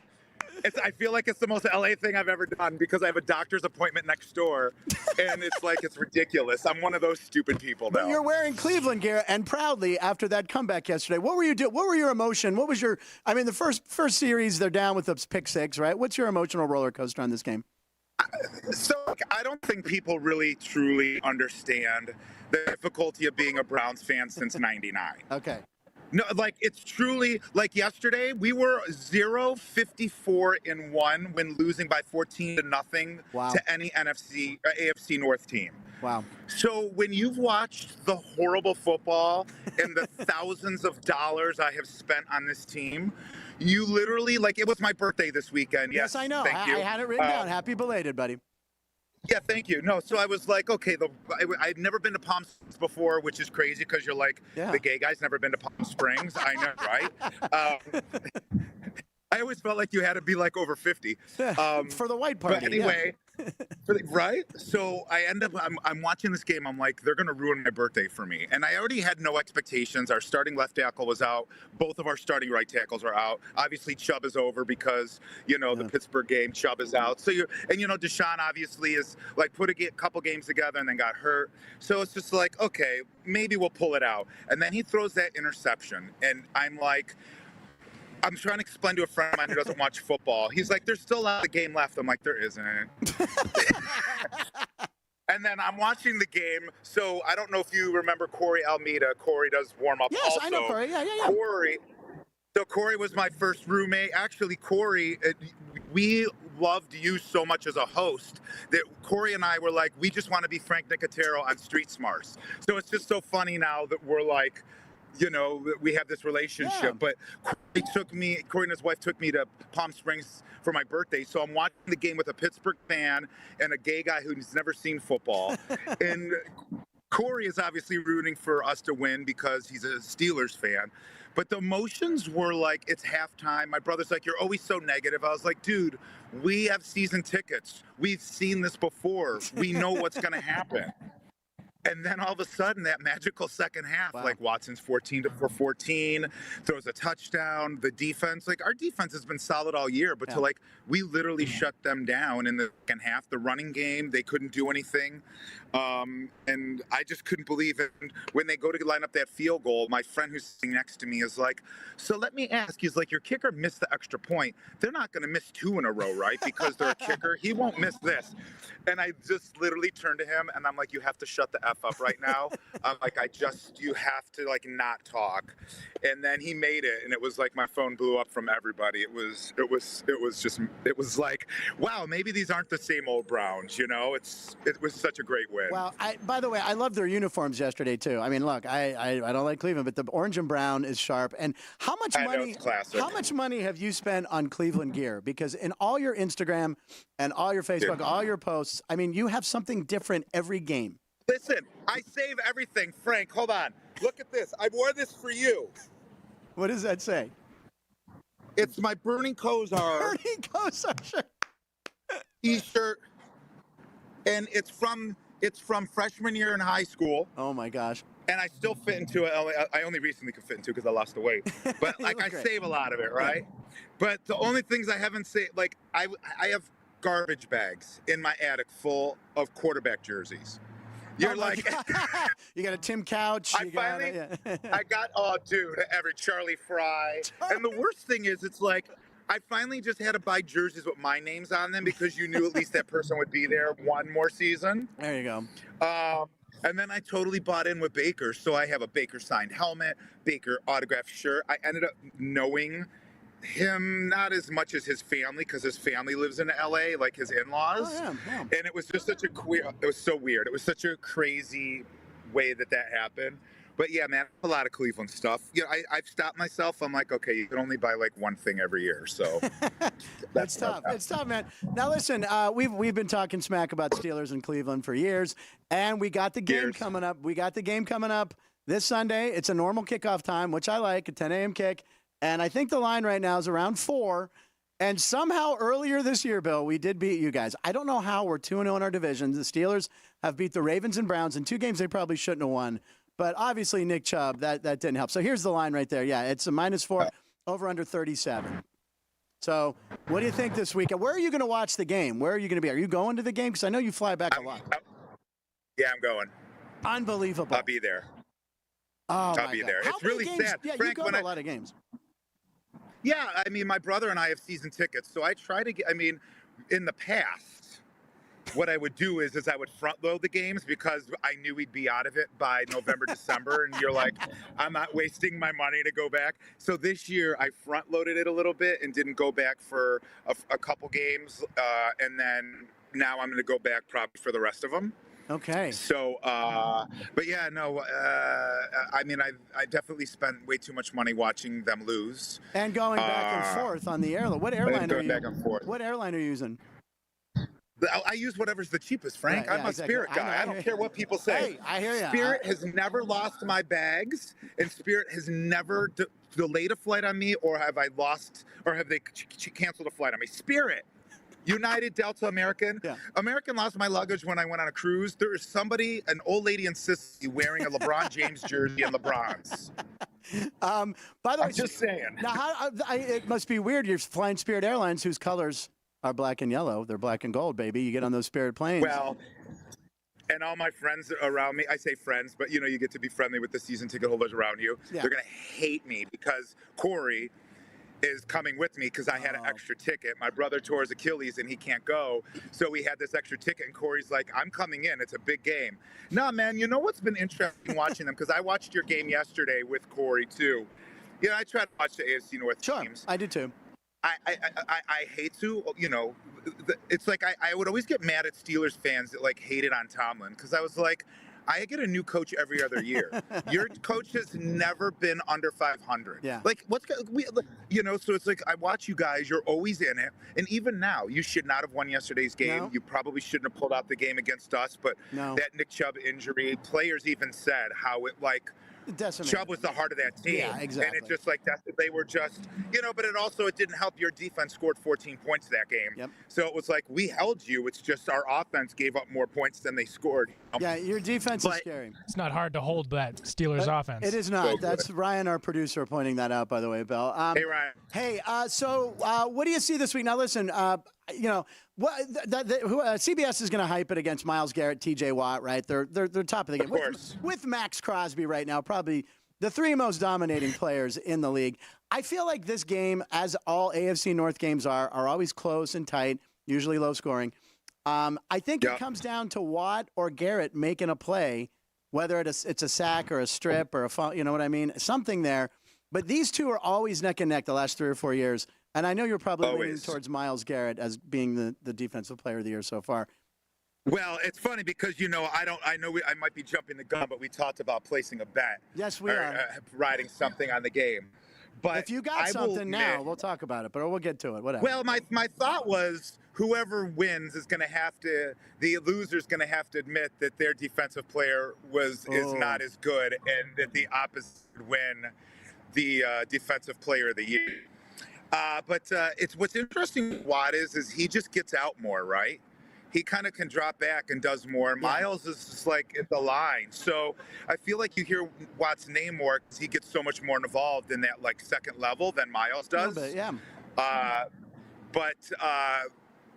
I feel like it's the most LA thing I've ever done because I have a doctor's appointment next door, and it's ridiculous. I'm one of those stupid people now. But you're wearing Cleveland gear, and proudly after that comeback yesterday. What were you doing? What were your emotion? What was your? I mean, the first series they're down with the pick six, right? What's your emotional roller coaster on this game? So I don't think people really truly understand the difficulty of being a Browns fan since '99. Okay. No, it's truly yesterday we were 0-54-1 when losing by 14-0 to any AFC North team. Wow. So when you've watched the horrible football and the thousands of dollars I have spent on this team, you literally it was my birthday this weekend. Yes, I know. Thank you. I had it written down. Happy belated, buddy. Yeah, thank you. No, so I was like, okay, I'd never been to Palm Springs before, which is crazy because you're the gay guy's never been to Palm Springs. I know, right? I always felt like you had to be like over 50 for the white party. But anyway, right? So I end up, I'm watching this game. I'm like, they're going to ruin my birthday for me. And I already had no expectations. Our starting left tackle was out. Both of our starting right tackles are out. Obviously, Chubb is over because, the Pittsburgh game, Chubb is out. So Deshaun obviously is like put a couple games together and then got hurt. So it's just like, okay, maybe we'll pull it out. And then he throws that interception. And I'm like, I'm trying to explain to a friend of mine who doesn't watch football. He's like, there's still a lot of game left. I'm like, there isn't. And then I'm watching the game. So I don't know if you remember Corey Almeida. Corey does warm up. Yes, also. I know Corey. Yeah. Corey was my first roommate. Actually, Corey, we loved you so much as a host that Corey and I were like, we just want to be Frank Nicotero on Street Smarts. So it's just so funny now that we're like, we have this relationship. Yeah. But Corey and his wife took me to Palm Springs for my birthday. So I'm watching the game with a Pittsburgh fan and a gay guy who's never seen football. And Corey is obviously rooting for us to win because he's a Steelers fan. But the emotions were like, it's halftime. My brother's like, you're always so negative. I was like, dude, we have season tickets. We've seen this before. We know what's going to happen. And then all of a sudden, that magical second half, like Watson's 14 for 14, throws a touchdown. The defense, our defense has been solid all year, but we literally shut them down in the second half. The running game, they couldn't do anything. And I just couldn't believe it. And when they go to line up that field goal, my friend who's sitting next to me is like, so let me ask, he's like, your kicker missed the extra point. They're not going to miss 2 in a row, right? Because they're a kicker. He won't miss this. And I just literally turned to him and I'm like, you have to shut the F up right now. I'm like, you have to not talk. And then he made it. And it was like my phone blew up from everybody. It was like, wow, maybe these aren't the same old Browns, it was such a great win. Well, by the way, I loved their uniforms yesterday too. I mean, look, I don't like Cleveland, but the orange and brown is sharp. And how much money have you spent on Cleveland gear? Because in all your Instagram and all your Facebook, all your posts, I mean, you have something different every game. Listen, I save everything. Frank, hold on. Look at this. I wore this for you. What does that say? It's my Burning Kozar. Burning Kozar shirt. T-shirt. And it's from freshman year in high school. Oh my gosh. And I still fit into it. I only recently could fit into because I lost the weight. But I save a lot of it, right? Yeah. But the only things I haven't saved, I have garbage bags in my attic full of quarterback jerseys. You're like, you got a Tim Couch. I got every Charlie Fry. And the worst thing is, it's like, I finally just had to buy jerseys with my names on them because you knew at least that person would be there one more season. There you go. And then I totally bought in with Baker. So I have a Baker signed helmet, Baker autographed shirt. I ended up knowing him not as much as his family because his family lives in LA, like his in-laws. Oh, yeah. And it was just it was so weird. It was such a crazy way that happened. But yeah, man, a lot of Cleveland stuff. I've stopped myself. I'm like, okay, you can only buy one thing every year. So that's tough. It's tough, man. Now listen, we've been talking smack about Steelers in Cleveland for years, and we got the game coming up. We got the game coming up this Sunday. It's a normal kickoff time, which I like, a 10 a.m. kick. And I think the line right now is around 4. And somehow earlier this year, Bill, we did beat you guys. I don't know how. We're 2-0 in our division. The Steelers have beat the Ravens and Browns in 2 games they probably shouldn't have won. But obviously, Nick Chubb, that didn't help. So here's the line right there. Yeah, it's a -4, over under 37. So what do you think this weekend? Where are you going to watch the game? Where are you going to be? Are you going to the game? Because I know you fly back a lot. Yeah, I'm going. Unbelievable. I'll be there. Oh, I'll be there. It's really sad. Yeah, Frank, you go to a lot of games. Yeah, I mean, my brother and I have season tickets, so I try to get, in the past, what I would do is I would front load the games because I knew we'd be out of it by November, December, and you're like, I'm not wasting my money to go back. So this year, I front loaded it a little bit and didn't go back for a couple games, and then now I'm going to go back probably for the rest of them. Okay. So, but yeah, no, I definitely spent way too much money watching them lose. And going back and forth on the airline. What airline are you? Back and forth. What airline are you using? I use whatever's the cheapest, Frank. I'm a Spirit guy. I don't care what people say. Hey, I hear you. Spirit has never lost my bags, and Spirit has never delayed a flight on me, or have I lost, or have they canceled a flight on me. Spirit. United, Delta, American. Yeah. American lost my luggage when I went on a cruise. There is somebody, an old lady in Sicily, wearing a LeBron James jersey in LeBron's. By the way, I'm just saying. Now, it must be weird. You're flying Spirit Airlines, whose colors are black and yellow. They're black and gold, baby. You get on those Spirit planes. Well, and all my friends around me, I say friends, but you get to be friendly with the season ticket holders around you. Yeah. They're going to hate me because Corey is coming with me because I had an extra ticket. My brother tore his Achilles and he can't go. So we had this extra ticket and Corey's like, I'm coming in. It's a big game. Nah, man, you know what's been interesting watching them? Because I watched your game yesterday with Corey too. I try to watch the AFC North teams. I do too. I hate to, it's like I would always get mad at Steelers fans that like hated on Tomlin because I was like, I get a new coach every other year. Your coach has never been under 500. Yeah. Like, so it's like, I watch you guys, you're always in it. And even now, you should not have won yesterday's game. No. You probably shouldn't have pulled out the game against us. But that Nick Chubb injury, players even said how it, like, decimated. Chubb was the heart of that team. Yeah, exactly. And it just like they were just, but it didn't help your defense scored 14 points that game. Yep. So it was like, we held you. It's just our offense gave up more points than they scored. Yeah, your defense is scary. It's not hard to hold that Steelers offense. It is not. That's Ryan, our producer, pointing that out, by the way, Bill. Hey, Ryan. Hey, so what do you see this week? Now, listen, CBS is going to hype it against Myles Garrett, T.J. Watt, right? They're top of the game. Of course. With Max Crosby right now, probably the three most dominating players in the league. I feel like this game, as all AFC North games are always close and tight, usually low scoring. I think it comes down to Watt or Garrett making a play, whether it's a sack or a strip or a, you know what I mean? Something there. But these two are always neck and neck the last 3 or 4 years. And I know you're probably leaning towards Myles Garrett as being the defensive player of the year so far. Well, it's funny because, I might be jumping the gun, but we talked about placing a bet. Yes, we are. Riding something on the game. But if you got something now, we'll talk about it, but we'll get to it. Whatever. Well, my thought was whoever wins is going to have to, the loser's going to have to admit that their defensive player is not as good and that the opposite would win the defensive player of the year. But it's what's interesting with Watt is he just gets out more, right? He kind of can drop back and does more. Myles is just like at the line. So I feel like you hear Watt's name more because he gets so much more involved in that like second level than Myles does. A little bit, yeah. But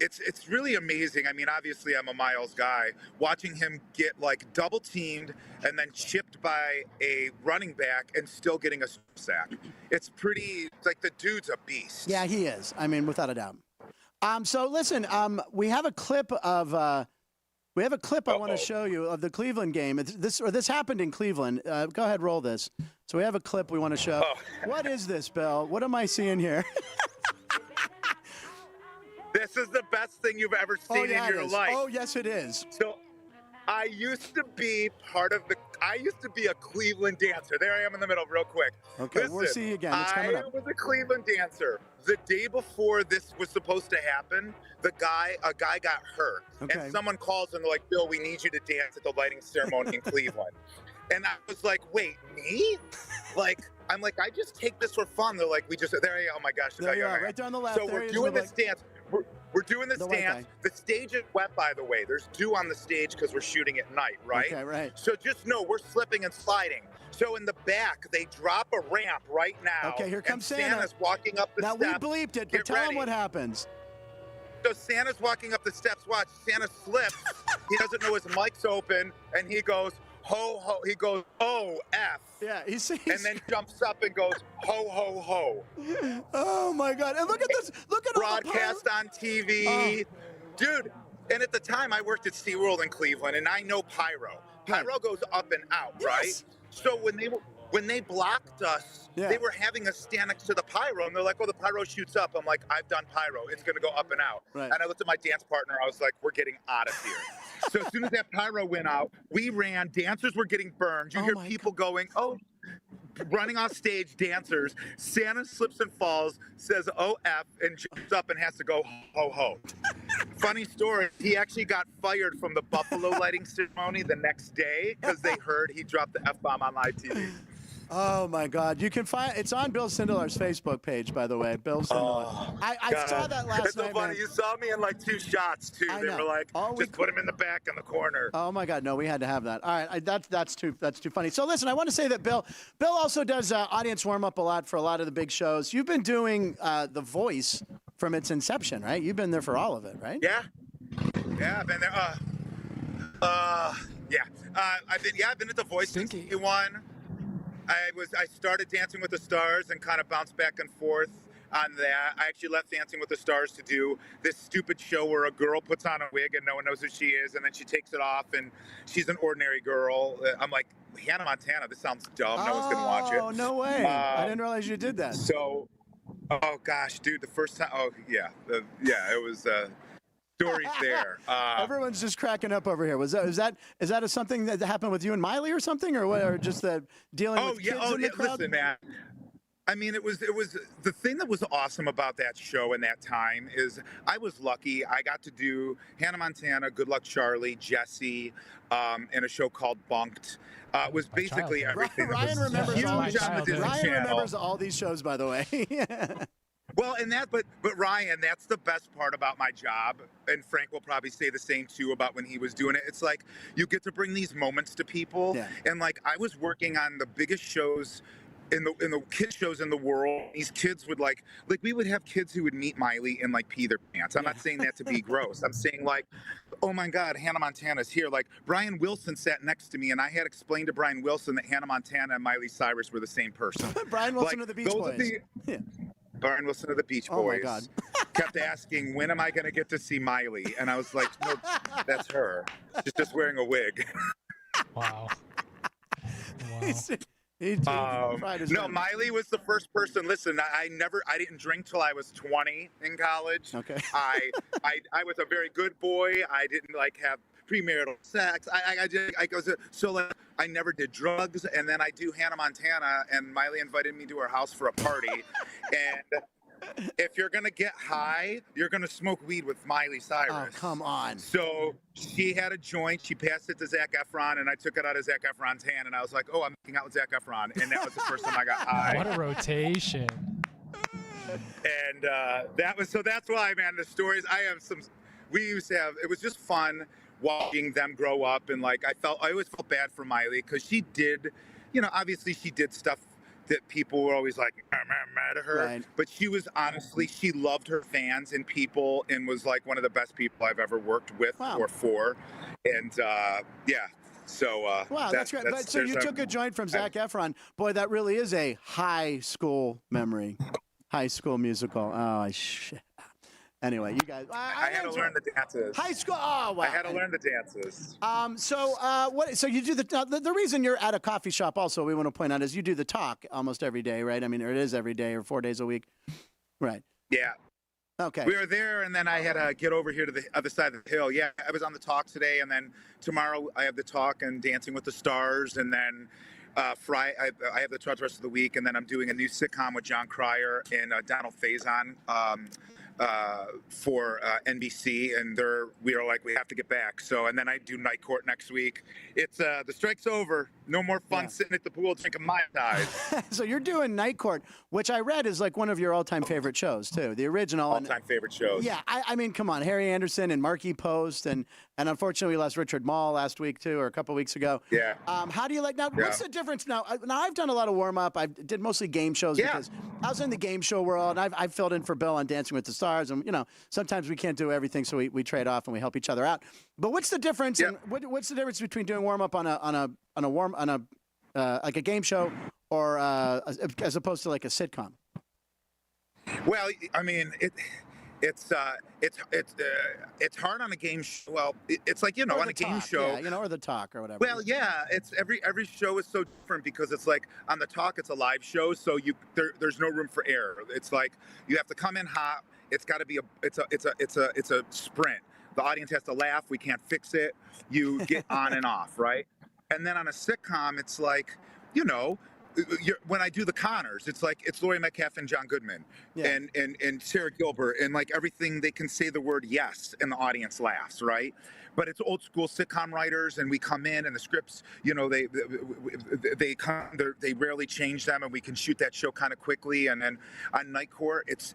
it's really amazing. I mean, obviously I'm a Myles guy. Watching him get like double teamed and then chipped by a running back and still getting a sack. It's like the dude's a beast. Yeah, he is. I mean, without a doubt. So listen, we have a clip of I want to show you of the Cleveland game. This happened in Cleveland. Go ahead, roll this. So we have a clip we want to show. What is this, Bill? What am I seeing here? This is the best thing you've ever seen in your life. Oh, yes, it is. So I used to be a Cleveland dancer. There I am in the middle real quick. Okay, listen, we'll see you again. It's coming up. I was a Cleveland dancer. The day before this was supposed to happen, a guy got hurt. Okay. And someone calls and they're like, Bill, we need you to dance at the lighting ceremony in Cleveland. And I was like, wait, me? I'm like, I just take this for fun. They're like, there you go. Oh my gosh. There you are, right there on the left. So we're doing this dance. We're doing this dance. The stage is wet, by the way. There's dew on the stage because we're shooting at night, right? Okay, right. So just know we're slipping and sliding. So in the back, they drop a ramp right now. Okay, here comes Santa. Santa's walking up the steps. Now, we bleeped it, but tell him what happens. So Santa's walking up the steps. Watch, Santa slips. He doesn't know his mic's open, and he goes, ho, ho. He goes, oh, F. Yeah, he's and then jumps up and goes, ho, ho, ho. Oh, my God. And look at this. Look at broadcast on TV. Oh. Dude, and at the time, I worked at SeaWorld in Cleveland, and I know pyro. Pyro goes up and out, right? So when they blocked us, they were having us stand next to the pyro, and they're like, oh, the pyro shoots up. I'm like, I've done pyro. It's going to go up and out. Right. And I looked at my dance partner. I was like, we're getting out of here. So as soon as that pyro went out, we ran. Dancers were getting burned. You hear people going, oh, running off stage, dancers. Santa slips and falls, says "OF," and jumps up and has to go ho ho. Funny story, he actually got fired from the buffalo lighting ceremony the next day because they heard he dropped the F-bomb on live TV. Oh my God! You can find it's on Bill Sindelar's Facebook page, by the way. Bill Sindelar. I saw that last it's night. So funny. Man. You saw me in like 2 shots too. They were like, just put him in the back in the corner. Oh my God! No, we had to have that. All right, that's too funny. So listen, I want to say that Bill also does audience warm up a lot for a lot of the big shows. You've been doing The Voice from its inception, right? You've been there for all of it, right? Yeah. I've been there. I've been at The Voice since '81. I started Dancing with the Stars and kind of bounced back and forth on that. I actually left Dancing with the Stars to do this stupid show where a girl puts on a wig and no one knows who she is, and then she takes it off and she's an ordinary girl. I'm like, Hannah Montana, this sounds dumb. No one's gonna watch it. Oh, no way. I didn't realize you did that. So, oh gosh, dude, the first time, it was stories there. Everyone's just cracking up over here. Is that something that happened with you and Miley or something, or what? Or just dealing with kids in the crowd? Listen, man. I mean, it was the thing that was awesome about that show and that time is I was lucky. I got to do Hannah Montana, Good Luck Charlie, Jessie, in a show called Bunked. It was basically everything. Ryan remembers all these shows, by the way. Well, but Ryan, that's the best part about my job, and Frank will probably say the same too about when he was doing it. It's like you get to bring these moments to people, and like I was working on the biggest shows in the kids shows in the world. These kids would like we would have kids who would meet Miley and like pee their pants. I'm not saying that to be gross. I'm saying like, oh my God, Hannah Montana's here. Like Brian Wilson sat next to me and I had explained to Brian Wilson that Hannah Montana and Miley Cyrus were the same person. Brian Wilson of the Beach Boys. Brian Wilson of the Beach Boys. Oh my God. Kept asking, when am I going to get to see Miley? And I was like, no, that's her. She's just wearing a wig. Wow. No, Miley was the first person. Listen, I didn't drink till I was 20 in college. Okay. I was a very good boy. I didn't have premarital sex. I never did drugs. And then I do Hannah Montana, and Miley invited me to her house for a party. And if you're gonna get high, you're gonna smoke weed with Miley Cyrus. Oh, come on. So she had a joint. She passed it to Zac Efron, and I took it out of Zac Efron's hand, and I was like, "Oh, I'm making out with Zac Efron," and that was the first time I got high. What a rotation. And that's why, man. The stories we used to have. It was just fun watching them grow up, and I always felt bad for Miley because she did, obviously she did stuff that people were always like, I'm mad at her. Right. But she was honestly, she loved her fans and people and was like one of the best people I've ever worked with or for. And so. Wow, that's great. So you took a joint from Zac Efron. Boy, that really is a high school memory. High School Musical. Oh, shit. Anyway, you guys. I had to learn the dances. High school. Oh, wow. I had to learn the dances. So you do the reason you're at a coffee shop also, we want to point out, is you do the talk almost every day, right? I mean, or it is every day or 4 days a week. Right. Yeah. Okay. We were there, and then I had to get over here to the other side of the hill. Yeah, I was on the talk today, and then tomorrow I have the talk and Dancing with the Stars, and then Friday I have the talk the rest of the week, and then I'm doing a new sitcom with John Cryer and Donald Faison. For NBC, and we are like, we have to get back. So, and then I do Night Court next week. It's the strike's over. No more fun sitting at the pool drinking Mai Tais. So you're doing Night Court, which I read is like one of your all-time favorite shows too. The original. All-time favorite shows. Yeah, I mean, come on, Harry Anderson and Marky Post, and unfortunately we lost Richard Mall last week too, or a couple weeks ago. Yeah. How do you like now? Yeah. What's the difference now? Now I've done a lot of warm-up. I did mostly game shows because I was in the game show world. And I've filled in for Bill on Dancing with the Stars, and sometimes we can't do everything, so we trade off and we help each other out. But what's the difference? Yeah. What's the difference between doing warm-up on like a game show or as opposed to like a sitcom? Well, I mean, it's hard on a game show. Well, it's like, on a game show. Yeah, or the talk or whatever. Well, yeah, it's every show is so different because it's like on the talk, it's a live show, so there's no room for error. It's like you have to come in hot. It's got to be it's a sprint. The audience has to laugh. We can't fix it. You get on and off, right? And then on a sitcom, it's like, when I do the Connors, it's like it's Laurie Metcalf and John Goodman and Sarah Gilbert, and like everything, they can say the word yes and the audience laughs, right? But it's old school sitcom writers, and we come in and the scripts, you know, they rarely change them, and we can shoot that show kind of quickly. And then on Night Court, it's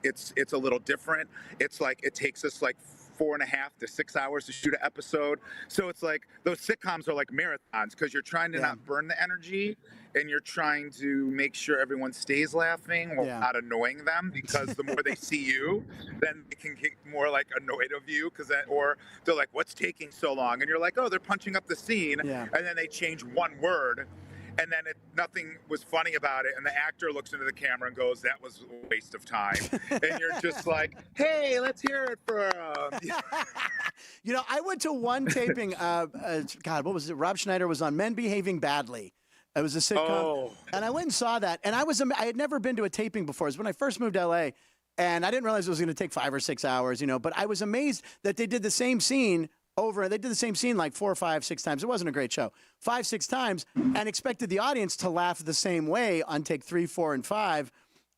a little different. It's like it takes us like 4.5 to 6 hours to shoot an episode. So it's like those sitcoms are like marathons because you're trying to not burn the energy, and you're trying to make sure everyone stays laughing while not annoying them, because the more they see you, then they can get more like annoyed of you, or they're like, what's taking so long? And you're like, oh, they're punching up the scene. And then they change one word, and then nothing was funny about it, and the actor looks into the camera and goes, that was a waste of time. And you're just like, hey, let's hear it for You know, I went to one taping, God, what was it? Rob Schneider was on Men Behaving Badly. It was a sitcom, and I went and saw that, and I had never been to a taping before. It was when I first moved to LA, and I didn't realize it was going to take 5 or 6 hours, you know, but I was amazed that they did the same scene they did the same scene like 4 or 5, 6 times. It wasn't a great show. 5, 6 times, and expected the audience to laugh the same way on take 3, 4, and 5.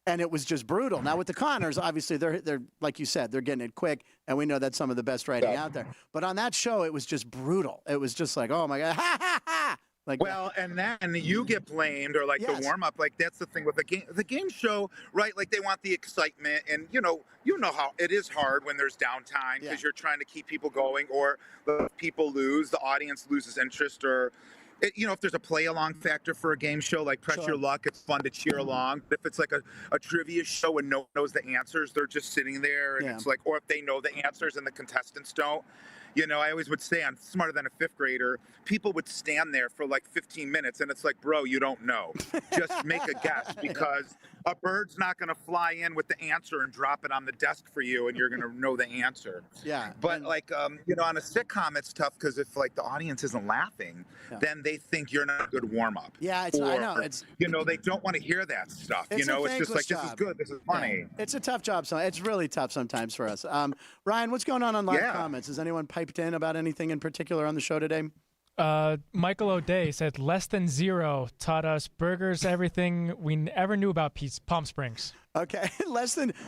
And it was just brutal. Now with the Connors, obviously they're like you said, they're getting it quick, and we know that's some of the best writing out there. But on that show, it was just brutal. It was just like, oh my God, ha ha ha. Like, well, and then you get blamed, or like the warm up. Like that's the thing with the game show, right? Like they want the excitement, and you know how it is hard when there's downtime because you're trying to keep people going, or the people lose, the audience loses interest, or if there's a play along factor for a game show, like press your luck, it's fun to cheer along. But if it's like a trivia show and no one knows the answers, they're just sitting there, and it's like, or if they know the answers and the contestants don't. You know, I always would say I'm smarter than a 5th grader. People would stand there for like 15 minutes, and it's like, bro, you don't know. Just make a guess, because a bird's not going to fly in with the answer and drop it on the desk for you, and you're going to know the answer. Yeah. But like, on a sitcom, it's tough because if like the audience isn't laughing, then they think you're not a good warm up. Yeah, I know. It's they don't want to hear that stuff. It's just like, this is good, this is funny. Yeah. It's a tough job. It's really tough sometimes for us. Ryan, what's going on live comments? Has anyone piped in about anything in particular on the show today? Michael O'Day said less than zero taught us burgers, everything we ever knew about Palm Springs. Okay,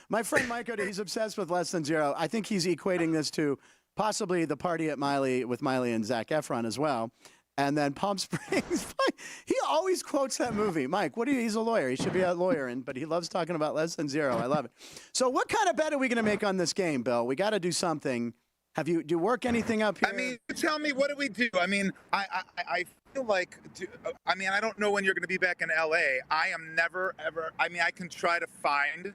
my friend Mike O'Day, he's obsessed with less than zero. I think he's equating this to possibly the party at Miley with Miley and Zac Efron as well. And then Palm Springs, he always quotes that movie. Mike, he's a lawyer. He should be a lawyer, but he loves talking about less than zero. I love it. So what kind of bet are we going to make on this game, Bill? We got to do something. Do you work anything up here? I mean, tell me, what do we do? I mean, I feel like, I don't know when you're going to be back in LA. I am never, ever, I can try to find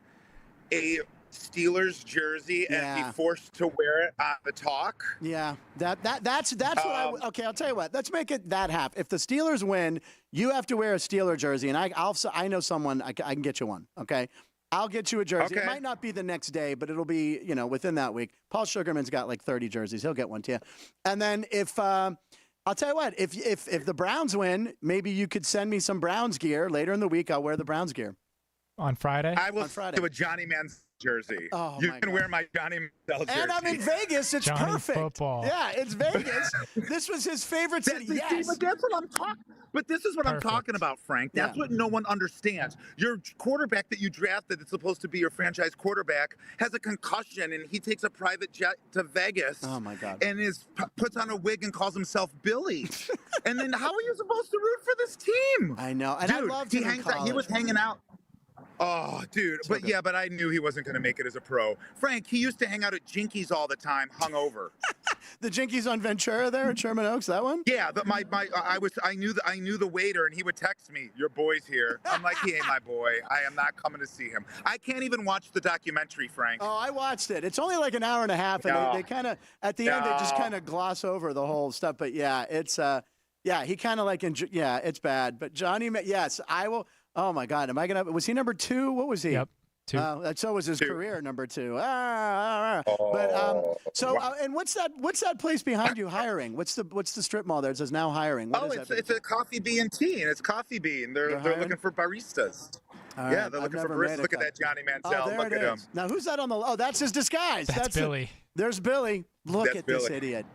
a Steelers jersey and be forced to wear it on the talk. Yeah, that's what okay, I'll tell you what. Let's make it that half. If the Steelers win, you have to wear a Steeler jersey, and I know someone, I can get you one, okay? I'll get you a jersey. Okay. It might not be the next day, but it'll be, within that week. Paul Sugarman's got like 30 jerseys. He'll get one to you. And then if I'll tell you what, if the Browns win, maybe you could send me some Browns gear later in the week. I'll wear the Browns gear. On Friday? I will do a Johnny Manziel jersey. Oh, you can wear my Johnny Manziel jersey. And I'm in Vegas. It's Johnny perfect. Football. Yeah, it's Vegas. This was his favorite city. Yes. But that's what I'm talking. But this is what I'm talking about, Frank. That's what no one understands. Your quarterback that you drafted, that's supposed to be your franchise quarterback, has a concussion, and he takes a private jet to Vegas. Oh my God! And puts on a wig and calls himself Billy. And then how are you supposed to root for this team? I know. And dude, I loved him in college. He was hanging out. Oh, dude. But I knew he wasn't going to make it as a pro. Frank, he used to hang out at Jinkies all the time, hungover. The Jinkies on Ventura there in Sherman Oaks, that one? Yeah, but I knew the waiter, and he would text me, "Your boy's here." I'm like, he ain't my boy. I am not coming to see him. I can't even watch the documentary, Frank. Oh, I watched it. It's only like an hour and a half, and they kind of at the end they just kind of gloss over the whole stuff. But yeah, it's he kind of like it's bad. But Johnny, yes, I will. Oh my God, was he number 2? What was he? Yep. 2. So was his career, number 2. But and what's that place behind you hiring? What's the strip mall there? It says now hiring. It's a Coffee Bean and Tea, and it's Coffee Bean. They're looking for baristas. Right. Yeah, they're looking for baristas. Look at that Johnny Manziel. Look at him. Now who's that on the? Oh, that's his disguise. That's Billy. There's Billy. Look at this idiot.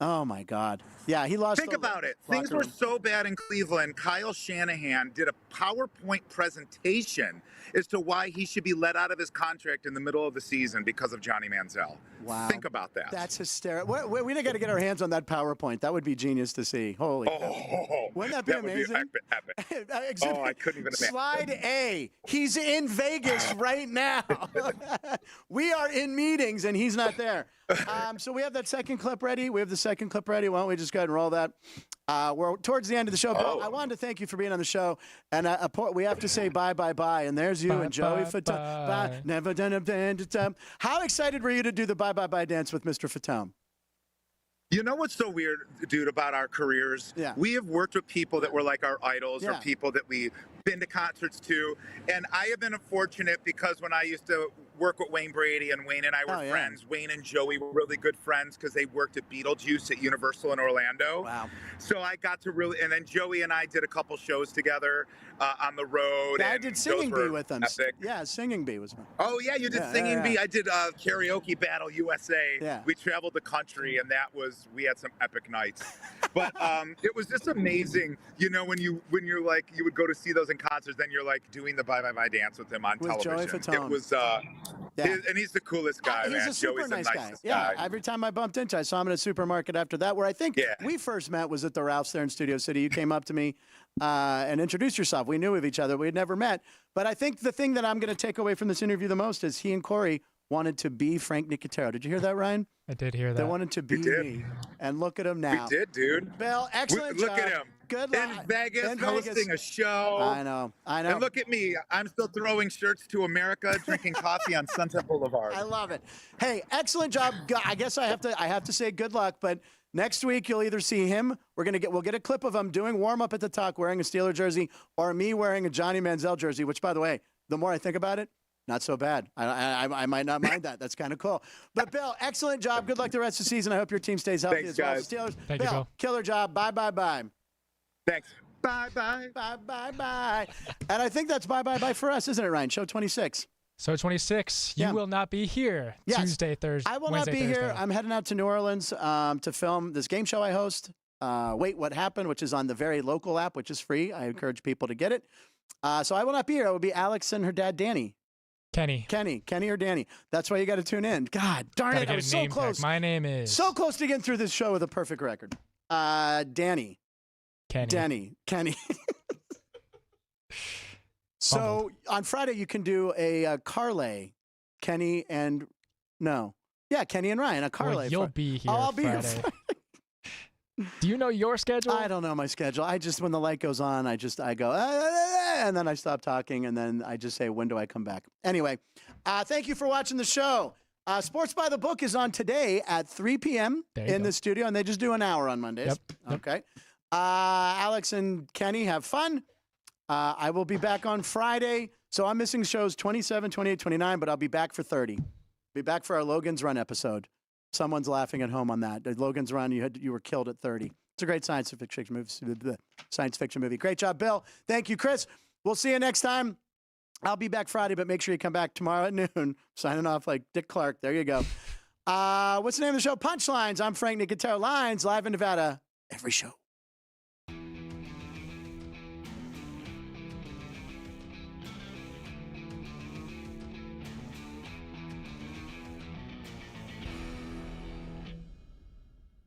Oh my God. Yeah, he lost. Think about it. Things were so bad in Cleveland. Kyle Shanahan did a PowerPoint presentation as to why he should be let out of his contract in the middle of the season because of Johnny Manziel. Wow. Think about that. That's hysterical. We got to get our hands on that PowerPoint. That would be genius to see. Holy cow. Wouldn't that be amazing? Would be epic. I couldn't even imagine. Slide A. He's in Vegas right now. We are in meetings, and he's not there. So we have that second clip ready. Why don't we just go ahead and roll that? We're towards the end of the show. Bill, I wanted to thank you for being on the show. And we have to say bye. And there's you and Joey Fatone. Bye. Never done a band. How excited were you to do the bye dance with Mr. Fatone? You know what's so weird, dude, about our careers? Yeah. We have worked with people that were like our idols or people that we've been to concerts to. And I have been fortunate because when I used to work with Wayne Brady, and Wayne and I were friends. Wayne and Joey were really good friends because they worked at Beetlejuice at Universal in Orlando. Wow. So I got to really, and then Joey and I did a couple shows together on the road. Yeah, I did Singing Bee with them. Epic. Yeah, Singing Bee was fun. Oh, yeah, you did Singing Bee. I did Karaoke Battle USA. Yeah. We traveled the country, and we had some epic nights. But it was just amazing, you know, when you're like, you would go to see those in concerts, then you're like doing the bye dance with him on television. Joey Fatone. It was, and he's the coolest guy, man. He's a super Joey's nice the guy. nicest Yeah, guy. every time I bumped into, I saw him in a supermarket after that, where I think we first met was at the Ralph's there in Studio City. You came up to me and introduced yourself. We knew of each other. We had never met. But I think the thing that I'm going to take away from this interview the most is he and Corey wanted to be Frank Nicotero. Did you hear that, Ryan? I did hear that. They wanted to be me. And look at him now. We did, dude. Bill, excellent Look job. at him. Good luck. In Vegas, hosting a show. I know. And look at me. I'm still throwing shirts to America, drinking coffee on Sunset Boulevard. I love it. Hey, excellent job. I guess I have to say good luck, but next week you'll either see him. We'll get a clip of him doing warm up at the Tuck wearing a Steeler jersey, or me wearing a Johnny Manziel jersey, which, by the way, the more I think about it, not so bad. I might not mind that. That's kind of cool. But, Bill, excellent job. Good luck the rest of the season. I hope your team stays healthy as well. Guys. Steelers. Thank you, Bill. Killer job. Bye. Thanks. Bye. And I think that's bye for us, isn't it, Ryan? Show 26. So 26, you will not be here Tuesday, Thursday. I will Wednesday, not be Thursday. here. I'm heading out to New Orleans to film this game show I host, Wait, What Happened, which is on the very local app, which is free. I encourage people to get it. So I will not be here. It will be Alex and her dad, Danny. Kenny or Danny. That's why you got to tune in. God darn it, I was so close. My name is. So close to getting through this show with a perfect record. Danny. Kenny. So on Friday you can do a parlay. Kenny and Ryan, a parlay. Well, you'll be here. I'll be Friday. here Friday. Do you know your schedule? I don't know my schedule. I just, when the light goes on, I go, and then I stop talking, and then I just say, when do I come back? Anyway, thank you for watching the show. Sports by the Book is on today at 3 p.m. in the studio, and they just do an hour on Mondays. Yep. Okay. Alex and Kenny, have fun. I will be back on Friday. So I'm missing shows 27, 28, 29, but I'll be back for 30. Be back for our Logan's Run episode. Someone's laughing at home on that. Logan's Run, you were killed at 30. It's a great science fiction movie. Great job, Bill. Thank you, Chris. We'll see you next time. I'll be back Friday, but make sure you come back tomorrow at noon. Signing off like Dick Clark. There you go. What's the name of the show? Punchlines. I'm Frank Nicotero. Lines live in Nevada every show.